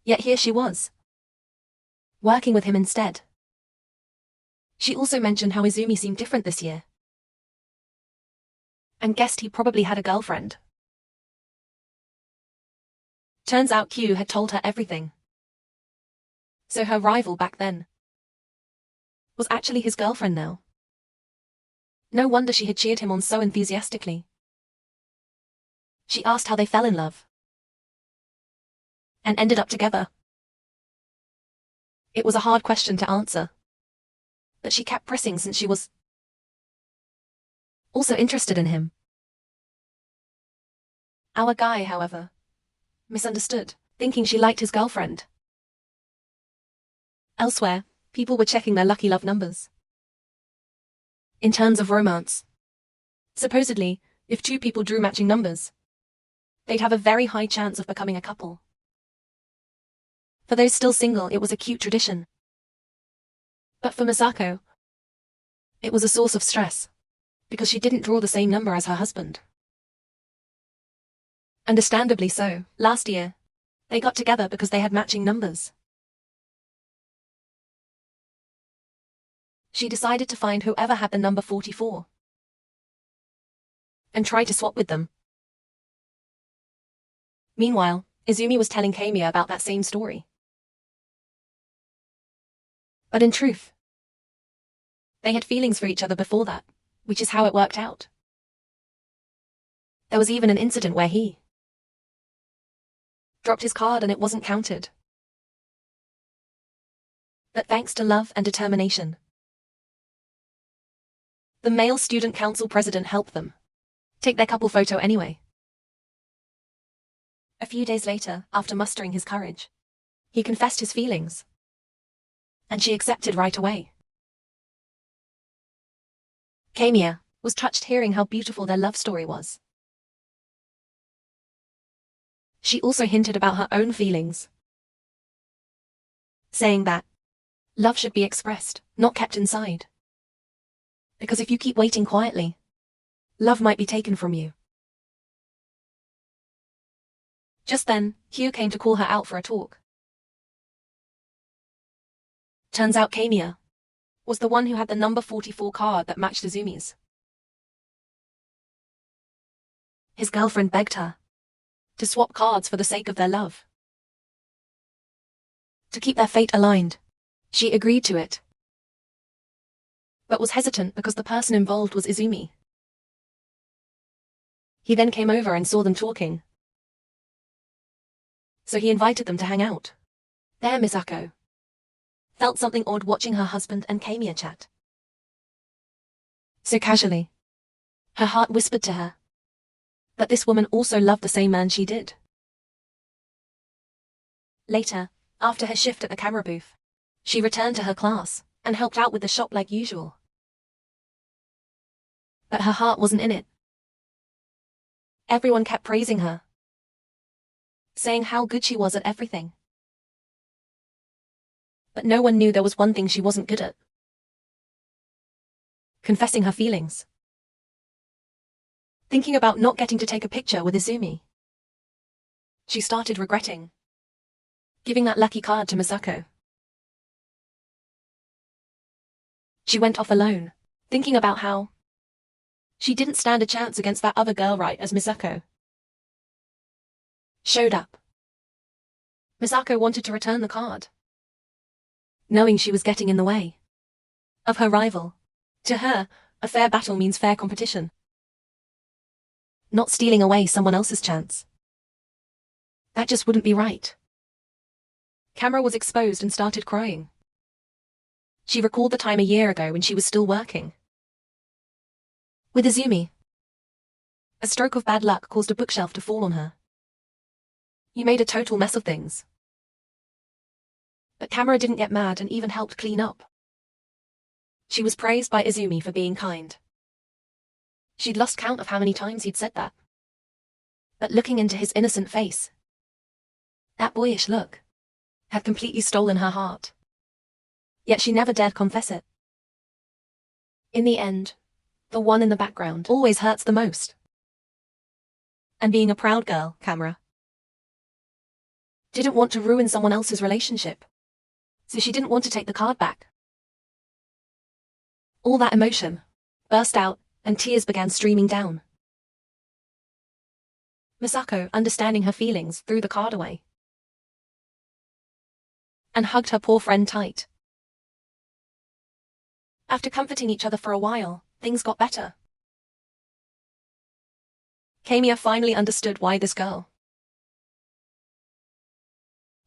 Yet here she was, working with him instead. She also mentioned how Izumi seemed different this year, and guessed he probably had a girlfriend. Turns out Q had told her everything. So her rival back then was actually his girlfriend now. No wonder she had cheered him on so enthusiastically. She asked how they fell in love and ended up together. It was a hard question to answer, but she kept pressing since she was also interested in him. Our guy, however, misunderstood, thinking she liked his girlfriend. Elsewhere, people were checking their lucky love numbers. In terms of romance, supposedly, if two people drew matching numbers, they'd have a very high chance of becoming a couple. For those still single, it was a cute tradition. But for Misako, it was a source of stress, because she didn't draw the same number as her husband. Understandably so. Last year, they got together because they had matching numbers. She decided to find whoever had the number 44 and try to swap with them. Meanwhile, Izumi was telling Kamiya about that same story. But in truth, they had feelings for each other before that, which is how it worked out. There was even an incident where he dropped his card and it wasn't counted. But thanks to love and determination, the male student council president helped them take their couple photo anyway. A few days later, after mustering his courage, he confessed his feelings, and she accepted right away. Kamiya was touched hearing how beautiful their love story was. She also hinted about her own feelings, saying that love should be expressed, not kept inside. Because if you keep waiting quietly, love might be taken from you. Just then, Hugh came to call her out for a talk. Turns out Kamiya was the one who had the number 44 card that matched Izumi's. His girlfriend begged her to swap cards for the sake of their love. To keep their fate aligned, she agreed to it, but was hesitant because the person involved was Izumi. He then came over and saw them talking, so he invited them to hang out. There Misako felt something odd watching her husband and Kamiya chat. So casually, her heart whispered to her that this woman also loved the same man she did. Later, after her shift at the camera booth, she returned to her class and helped out with the shop like usual. But her heart wasn't in it. Everyone kept praising her, saying how good she was at everything. But no one knew there was one thing she wasn't good at: confessing her feelings. Thinking about not getting to take a picture with Izumi, she started regretting giving that lucky card to Misako. She went off alone, thinking about how she didn't stand a chance against that other girl right as Misako showed up. Misako wanted to return the card, knowing she was getting in the way of her rival. To her, a fair battle means fair competition, not stealing away someone else's chance. That just wouldn't be right. Camera was exposed and started crying. She recalled the time a year ago when she was still working, with Izumi. A stroke of bad luck caused a bookshelf to fall on her. You made a total mess of things. But Kamura didn't get mad and even helped clean up. She was praised by Izumi for being kind. She'd lost count of how many times he'd said that. But looking into his innocent face, that boyish look had completely stolen her heart. Yet she never dared confess it. In the end, the one in the background always hurts the most. And being a proud girl, Kamura didn't want to ruin someone else's relationship, so she didn't want to take the card back. All that emotion burst out, and tears began streaming down. Misako, understanding her feelings, threw the card away and hugged her poor friend tight. After comforting each other for a while, things got better. Kamiya finally understood why this girl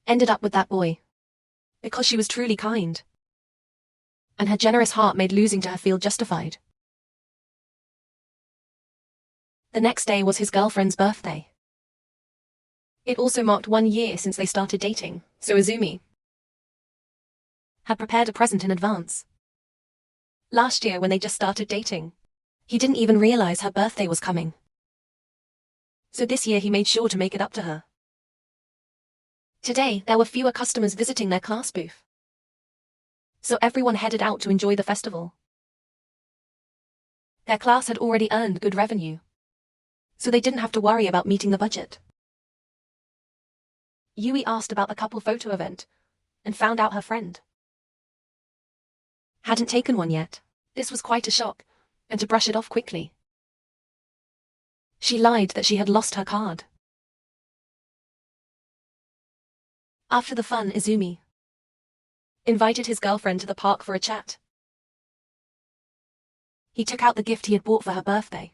ended up with that boy. Because she was truly kind. And her generous heart made losing to her feel justified. The next day was his girlfriend's birthday. It also marked 1 year since they started dating, so Izumi had prepared a present in advance. Last year, when they just started dating, he didn't even realize her birthday was coming. So this year he made sure to make it up to her. Today, there were fewer customers visiting their class booth, so everyone headed out to enjoy the festival. Their class had already earned good revenue, so they didn't have to worry about meeting the budget. Yui asked about the couple photo event and found out her friend hadn't taken one yet. This was quite a shock, and to brush it off quickly, she lied that she had lost her card. After the fun, Izumi invited his girlfriend to the park for a chat. He took out the gift he had bought for her birthday,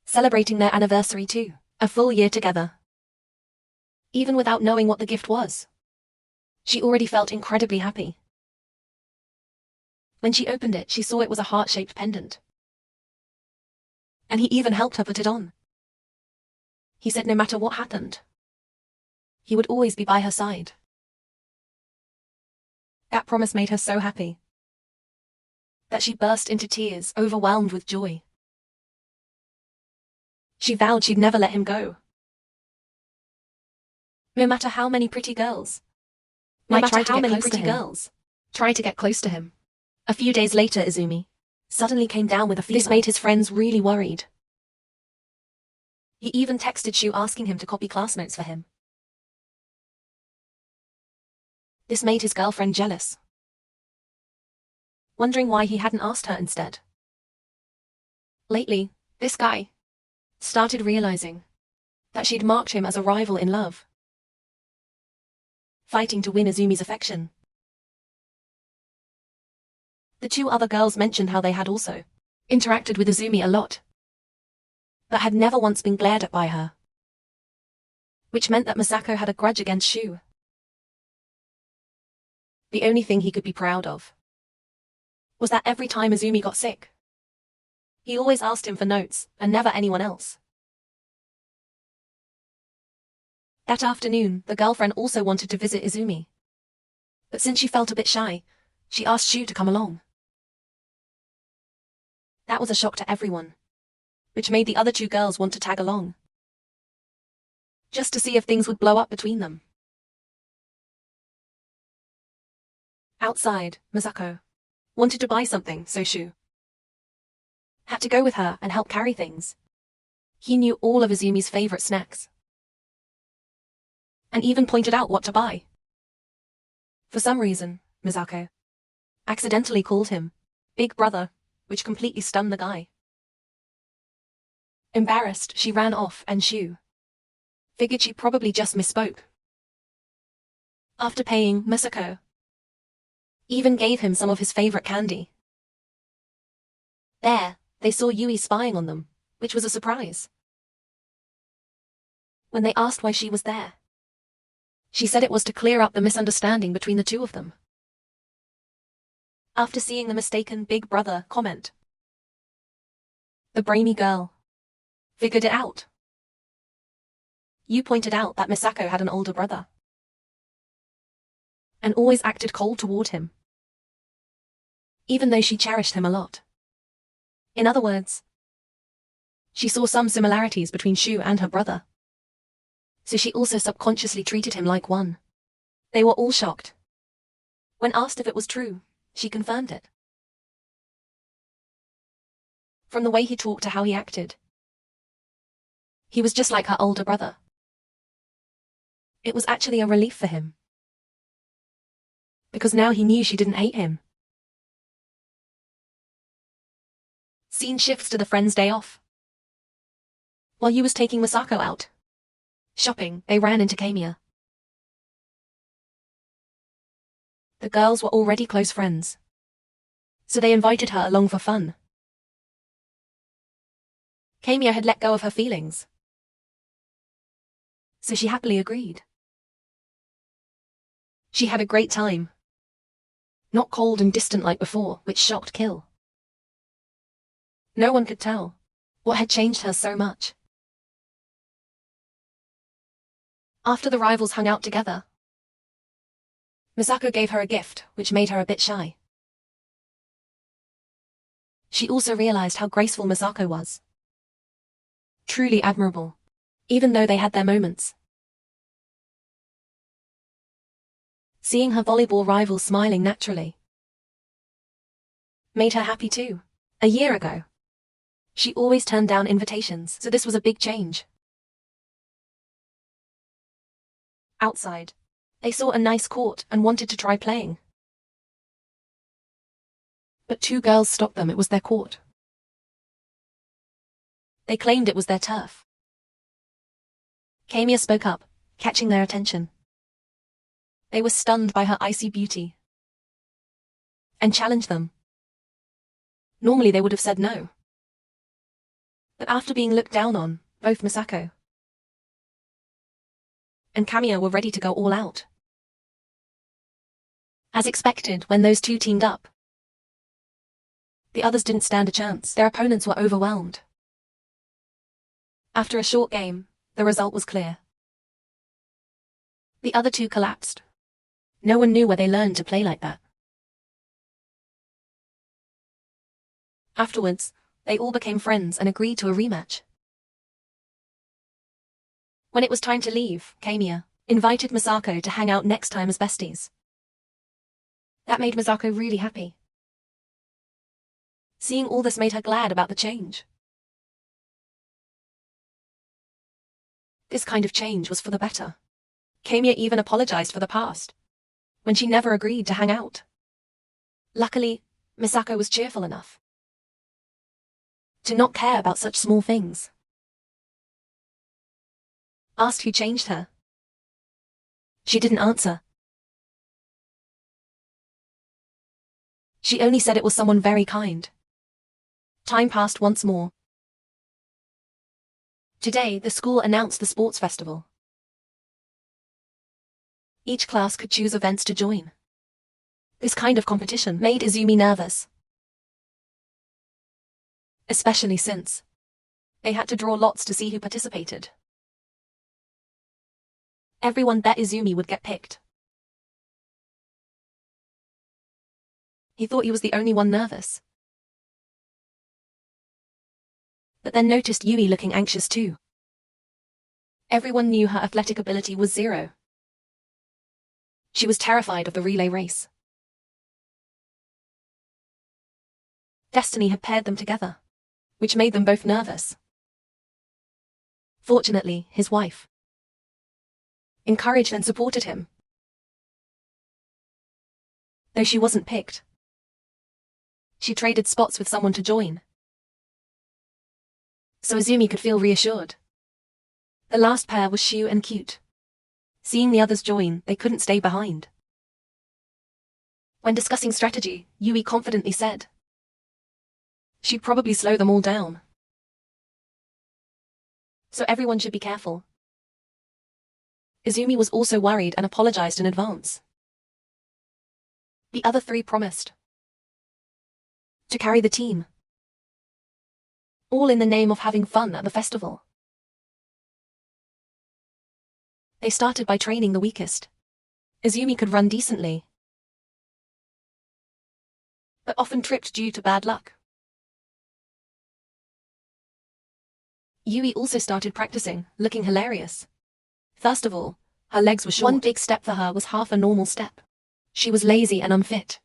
celebrating their anniversary too, a full year together. Even without knowing what the gift was, she already felt incredibly happy. When she opened it, she saw it was a heart-shaped pendant. And he even helped her put it on. He said no matter what happened, he would always be by her side. That promise made her so happy that she burst into tears, overwhelmed with joy. She vowed she'd never let him go. No matter how many pretty girls try to get close to him. A few days later, Izumi suddenly came down with a fever. This made his friends really worried. He even texted Shu asking him to copy class notes for him. This made his girlfriend jealous, wondering why he hadn't asked her instead. Lately, this guy started realizing that she'd marked him as a rival in love, fighting to win Izumi's affection. The two other girls mentioned how they had also interacted with Izumi a lot, but had never once been glared at by her, which meant that Misako had a grudge against Shu. The only thing he could be proud of was that every time Izumi got sick, he always asked him for notes, and never anyone else. That afternoon, the girlfriend also wanted to visit Izumi, but since she felt a bit shy, she asked Shu to come along. That was a shock to everyone, which made the other two girls want to tag along, just to see if things would blow up between them. Outside, Misako wanted to buy something, so Shu had to go with her and help carry things. He knew all of Izumi's favorite snacks, and even pointed out what to buy. For some reason, Misako accidentally called him Big Brother, which completely stunned the guy. Embarrassed, she ran off, and Shu figured she probably just misspoke. After paying, Misako even gave him some of his favorite candy. There, they saw Yui spying on them, which was a surprise. When they asked why she was there, she said it was to clear up the misunderstanding between the two of them. After seeing the mistaken Big Brother comment, The brainy girl figured it out. You pointed out that Misako had an older brother and always acted cold toward him, even though she cherished him a lot. In other words, she saw some similarities between Shu and her brother, so she also subconsciously treated him like one. They were all shocked. When asked if it was true, she confirmed it. From the way he talked to how he acted, he was just like her older brother. It was actually a relief for him, because now he knew she didn't hate him. Scene shifts to the friend's day off. While Yu was taking Misako out shopping, they ran into Kamiya. The girls were already close friends, so they invited her along for fun. Kamiya had let go of her feelings, so she happily agreed. She had a great time, not cold and distant like before, which shocked Kill. No one could tell what had changed her so much. After the rivals hung out together, Misako gave her a gift, which made her a bit shy. She also realized how graceful Misako was. Truly admirable, even though they had their moments. Seeing her volleyball rival smiling naturally made her happy too. A year ago, she always turned down invitations, so this was a big change. Outside, they saw a nice court and wanted to try playing. But two girls stopped them. It was their court. They claimed it was their turf. Kamiya spoke up, catching their attention. They were stunned by her icy beauty and challenged them. Normally they would have said no. But after being looked down on, both Misako and Kamiya were ready to go all out. As expected, when those two teamed up, the others didn't stand a chance. Their opponents were overwhelmed. After a short game, the result was clear. The other two collapsed. No one knew where they learned to play like that. Afterwards, they all became friends and agreed to a rematch. When it was time to leave, Kamiya invited Misako to hang out next time as besties. That made Misako really happy. Seeing all this made her glad about the change. This kind of change was for the better. Kamiya even apologized for the past, when she never agreed to hang out. Luckily, Misako was cheerful enough to not care about such small things. Asked who changed her, she didn't answer. She only said it was someone very kind. Time passed once more. Today, the school announced the sports festival. Each class could choose events to join. This kind of competition made Izumi nervous, especially since they had to draw lots to see who participated. Everyone bet Izumi would get picked. He thought he was the only one nervous, but then noticed Yui looking anxious too. Everyone knew her athletic ability was zero. She was terrified of the relay race. Destiny had paired them together, which made them both nervous. Fortunately, his wife encouraged and supported him. Though she wasn't picked, she traded spots with someone to join, so Izumi could feel reassured. The last pair was Shu and Cute. Seeing the others join, they couldn't stay behind. When discussing strategy, Yui confidently said she'd probably slow them all down, so everyone should be careful. Izumi was also worried and apologized in advance. The other three promised to carry the team. all in the name of having fun at the festival. They started by training the weakest. Izumi could run decently, but often tripped due to bad luck. Yui also started practicing, looking hilarious. First of all, her legs were short. One big step for her was half a normal step. She was lazy and unfit.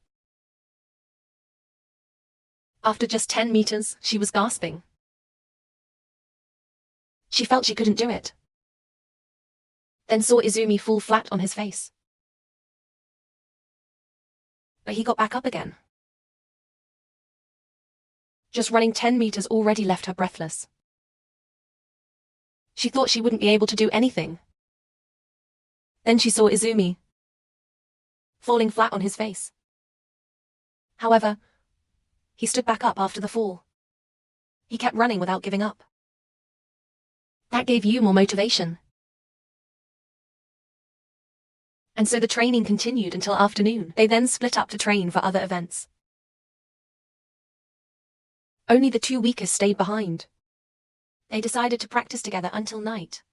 After just 10 meters, she was gasping. She felt she couldn't do it. Then saw Izumi fall flat on his face. But he got back up again. Just running 10 meters already left her breathless. She thought she wouldn't be able to do anything. Then she saw Izumi falling flat on his face. However, he stood back up after the fall. He kept running without giving up. That gave Yu more motivation. And so the training continued until afternoon. They then split up to train for other events. Only the two weakest stayed behind. They decided to practice together until night.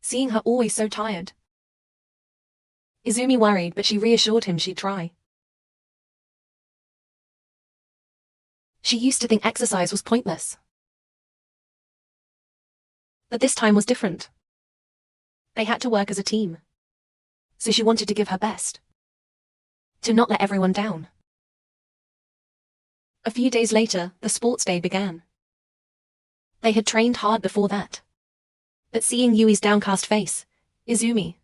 Seeing her always so tired, Izumi worried, but she reassured him she'd try. She used to think exercise was pointless. But this time was different. They had to work as a team. So she wanted to give her best. To not let everyone down. A few days later, the sports day began. They had trained hard before that. But seeing Yui's downcast face, Izumi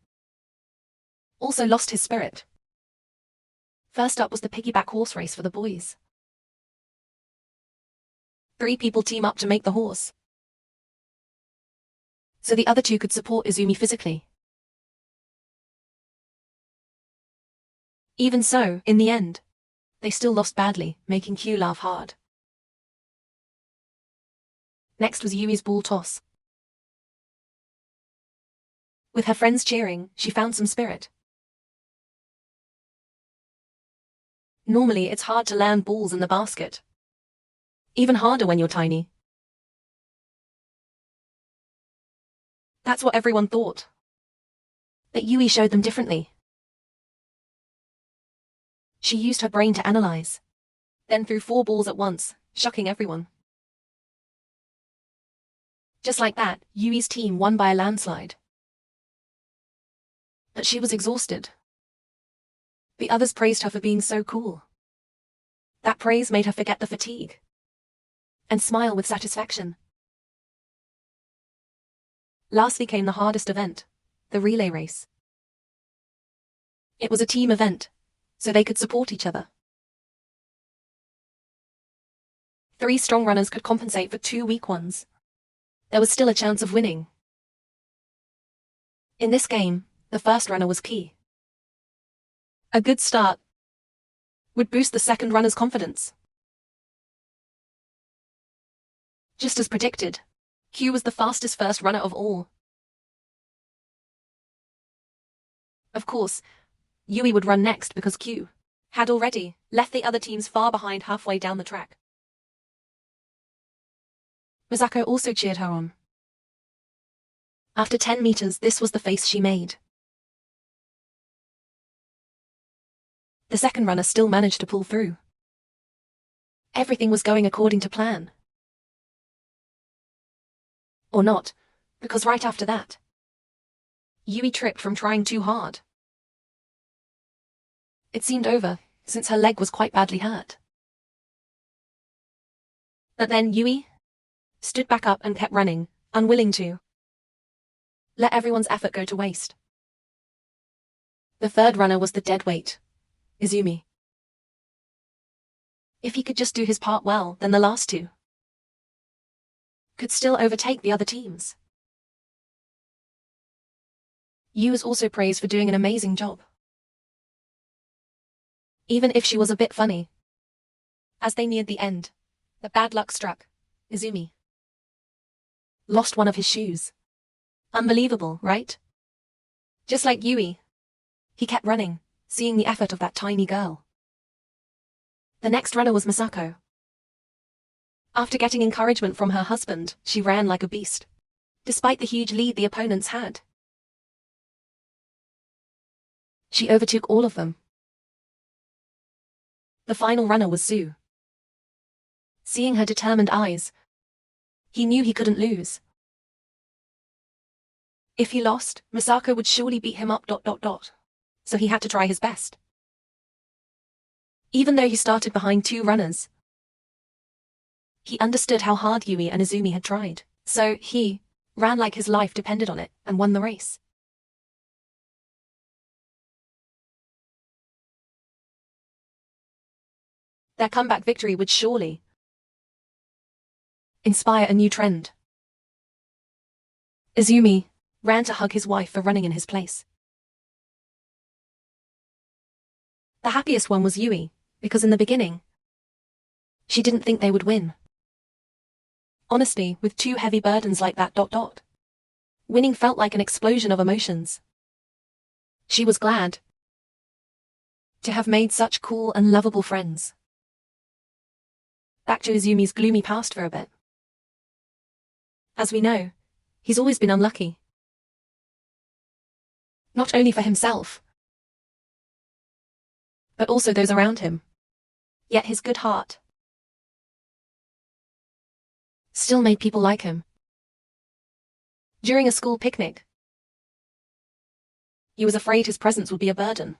also lost his spirit. First up was the piggyback horse race for the boys. 3 people team up to make the horse, so the other 2 could support Izumi physically. Even so, in the end, they still lost badly, making Q laugh hard. Next was Yui's ball toss. With her friends cheering, she found some spirit. Normally, it's hard to land balls in the basket. Even harder when you're tiny. That's what everyone thought. But Yui showed them differently. She used her brain to analyze, then threw 4 balls at once, shocking everyone. Just like that, Yui's team won by a landslide. But she was exhausted. The others praised her for being so cool. That praise made her forget the fatigue and smile with satisfaction. Lastly came the hardest event, the relay race. It was a team event, so they could support each other. 3 strong runners could compensate for 2 weak ones. There was still a chance of winning. In this game, the first runner was key. A good start would boost the second runner's confidence. Just as predicted, Q was the fastest first runner of all. Of course, Yui would run next because Q had already left the other teams far behind halfway down the track. Misako also cheered her on. After 10 meters, this was the face she made. The second runner still managed to pull through. Everything was going according to plan. Or not, because right after that, Yui tripped from trying too hard. It seemed over, since her leg was quite badly hurt. But then Yui stood back up and kept running, unwilling to let everyone's effort go to waste. The third runner was the dead weight, Izumi. If he could just do his part well, then the last 2 could still overtake the other teams. Yu was also praised for doing an amazing job. Even if she was a bit funny. As they neared the end, the bad luck struck. Izumi lost one of his shoes. Unbelievable, right? Just like Yui. He kept running, seeing the effort of that tiny girl. The next runner was Misako. After getting encouragement from her husband, she ran like a beast, despite the huge lead the opponents had. She overtook all of them. The final runner was Sue. Seeing her determined eyes, he knew he couldn't lose. If he lost, Misako would surely beat him up. So he had to try his best. Even though he started behind 2 runners, he understood how hard Yui and Izumi had tried. So he ran like his life depended on it and won the race. Their comeback victory would surely inspire a new trend. Izumi ran to hug his wife for running in his place. The happiest one was Yui, because in the beginning, she didn't think they would win. Honestly, with 2 heavy burdens like that. Winning felt like an explosion of emotions. She was glad to have made such cool and lovable friends. Back to Izumi's gloomy past for a bit. As we know, he's always been unlucky. Not only for himself, but also those around him. Yet his good heart still made people like him. During a school picnic, he was afraid his presence would be a burden.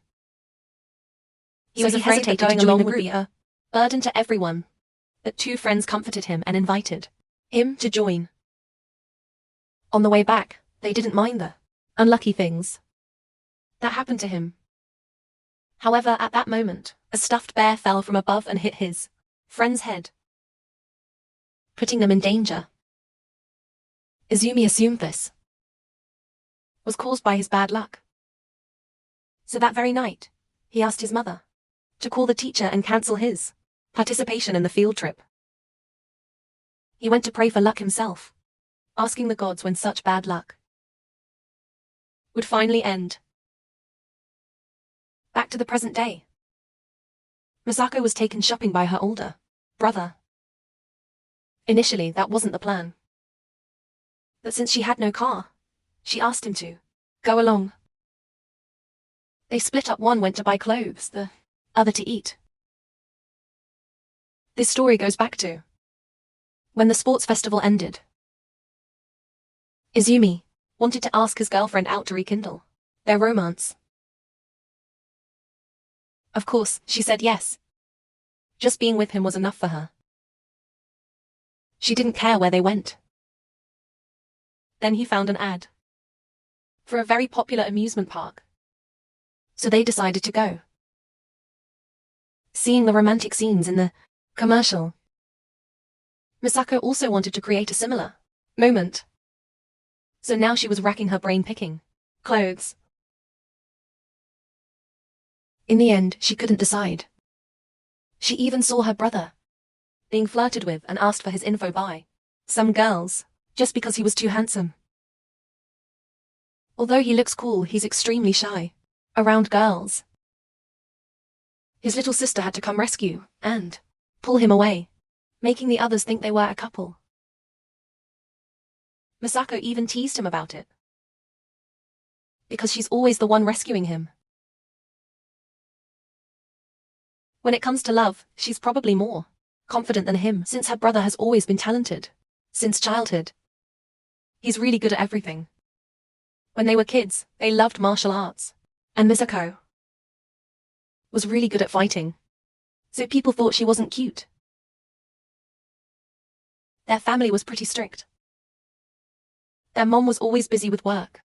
He was afraid that going along would be a burden to everyone. But 2 friends comforted him and invited him to join. On the way back, they didn't mind the unlucky things that happened to him. However, at that moment, a stuffed bear fell from above and hit his friend's head, putting them in danger. Izumi assumed this was caused by his bad luck. So that very night, he asked his mother to call the teacher and cancel his participation in the field trip. He went to pray for luck himself, asking the gods when such bad luck would finally end. Back to the present day. Misako was taken shopping by her older brother. Initially, that wasn't the plan. But since she had no car, she asked him to go along. They split up. One went to buy clothes, the other to eat. This story goes back to when the sports festival ended. Izumi wanted to ask his girlfriend out to rekindle their romance. Of course, she said yes. Just being with him was enough for her. She didn't care where they went. Then he found an ad for a very popular amusement park. So they decided to go. Seeing the romantic scenes in the commercial, Misako also wanted to create a similar moment. So now she was racking her brain picking clothes. In the end, she couldn't decide. She even saw her brother being flirted with and asked for his info by some girls, just because he was too handsome. Although he looks cool, he's extremely shy around girls. His little sister had to come rescue and pull him away, making the others think they were a couple. Misako even teased him about it, because she's always the one rescuing him. When it comes to love, she's probably more confident than him, since her brother has always been talented since childhood. He's really good at everything. When they were kids, they loved martial arts, and Misako was really good at fighting, so people thought she wasn't cute. Their family was pretty strict. Their mom was always busy with work,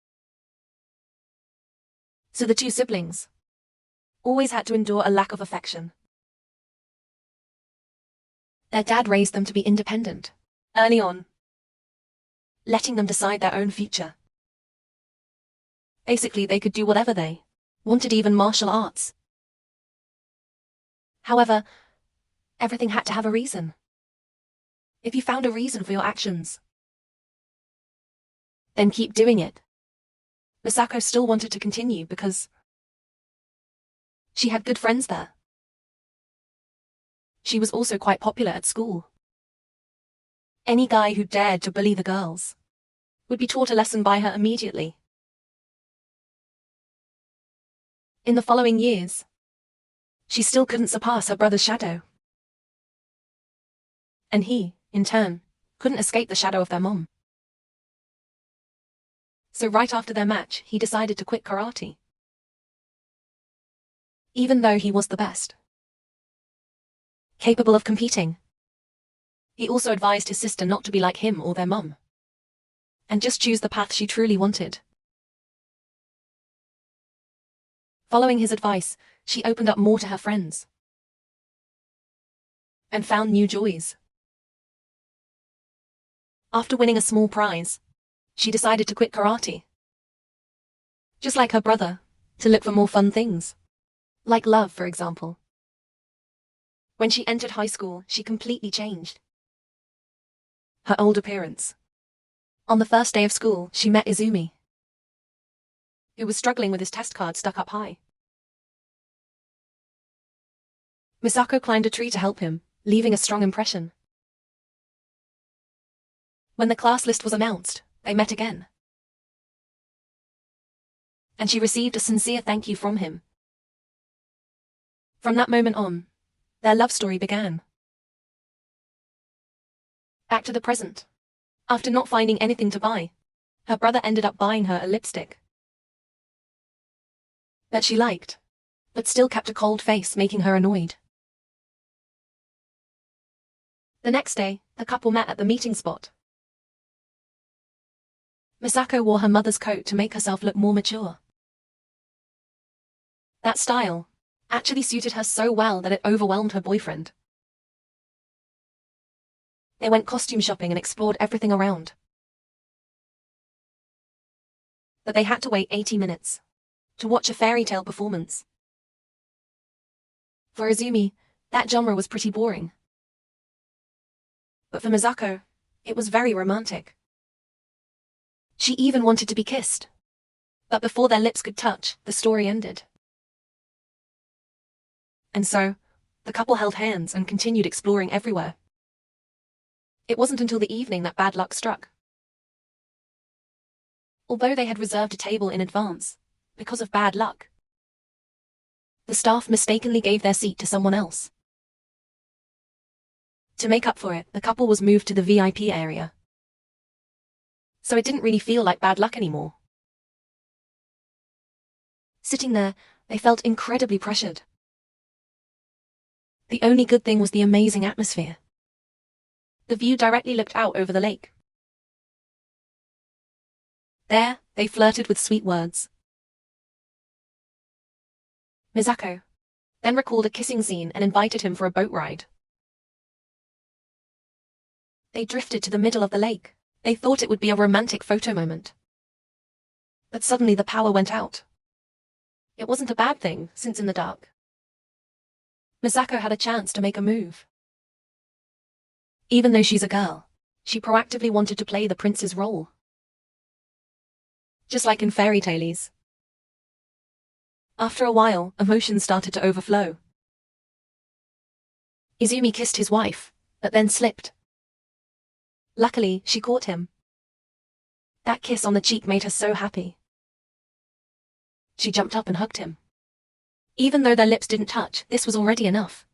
so the 2 siblings always had to endure a lack of affection. Their dad raised them to be independent early on, letting them decide their own future. Basically, they could do whatever they wanted, even martial arts. However, everything had to have a reason. If you found a reason for your actions, then keep doing it. Misako still wanted to continue because she had good friends there. She was also quite popular at school. Any guy who dared to bully the girls would be taught a lesson by her immediately. In the following years, she still couldn't surpass her brother's shadow. And he, in turn, couldn't escape the shadow of their mom. So right after their match, he decided to quit karate. Even though he was the best, capable of competing, he also advised his sister not to be like him or their mum, and just choose the path she truly wanted. Following his advice, she opened up more to her friends and found new joys. After winning a small prize, she decided to quit karate. Just like her brother, to look for more fun things. Like love, for example. When she entered high school, she completely changed. Her old appearance. On the first day of school, she met Izumi, who was struggling with his test card stuck up high. Misako climbed a tree to help him, leaving a strong impression. When the class list was announced, they met again. And she received a sincere thank you from him. From that moment on, their love story began. Back to the present. After not finding anything to buy, her brother ended up buying her a lipstick that she liked, but still kept a cold face, making her annoyed. The next day, the couple met at the meeting spot. Misako wore her mother's coat to make herself look more mature. That style actually suited her so well that it overwhelmed her boyfriend. They went costume shopping and explored everything around. But they had to wait 80 minutes to watch a fairy tale performance. For Izumi, that genre was pretty boring. But for Misako, it was very romantic. She even wanted to be kissed. But before their lips could touch, the story ended. And so, the couple held hands and continued exploring everywhere. It wasn't until the evening that bad luck struck. Although they had reserved a table in advance, because of bad luck, the staff mistakenly gave their seat to someone else. To make up for it, the couple was moved to the VIP area. So it didn't really feel like bad luck anymore. Sitting there, they felt incredibly pressured. The only good thing was the amazing atmosphere. The view directly looked out over the lake. There, they flirted with sweet words. Misako then recalled a kissing scene and invited him for a boat ride. They drifted to the middle of the lake. They thought it would be a romantic photo moment. But suddenly the power went out. It wasn't a bad thing, since in the dark, Misako had a chance to make a move. Even though she's a girl, she proactively wanted to play the prince's role. Just like in fairy tales. After a while, emotions started to overflow. Izumi kissed his wife, but then slipped. Luckily, she caught him. That kiss on the cheek made her so happy. She jumped up and hugged him. Even though their lips didn't touch, this was already enough.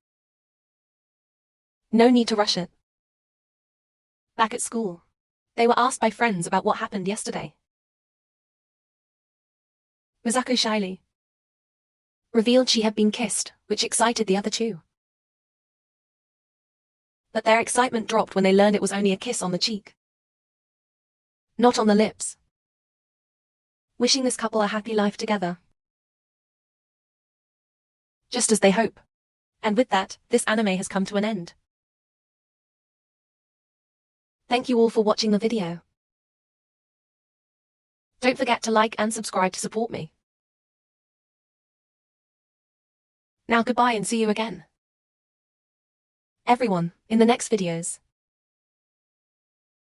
No need to rush it. Back at school, they were asked by friends about what happened yesterday. Misako shyly revealed she had been kissed, which excited the other two. But their excitement dropped when they learned it was only a kiss on the cheek, not on the lips. Wishing this couple a happy life together, just as they hope. And with that, this anime has come to an end. Thank you all for watching the video. Don't forget to like and subscribe to support me. Now goodbye and see you again, everyone, in the next videos.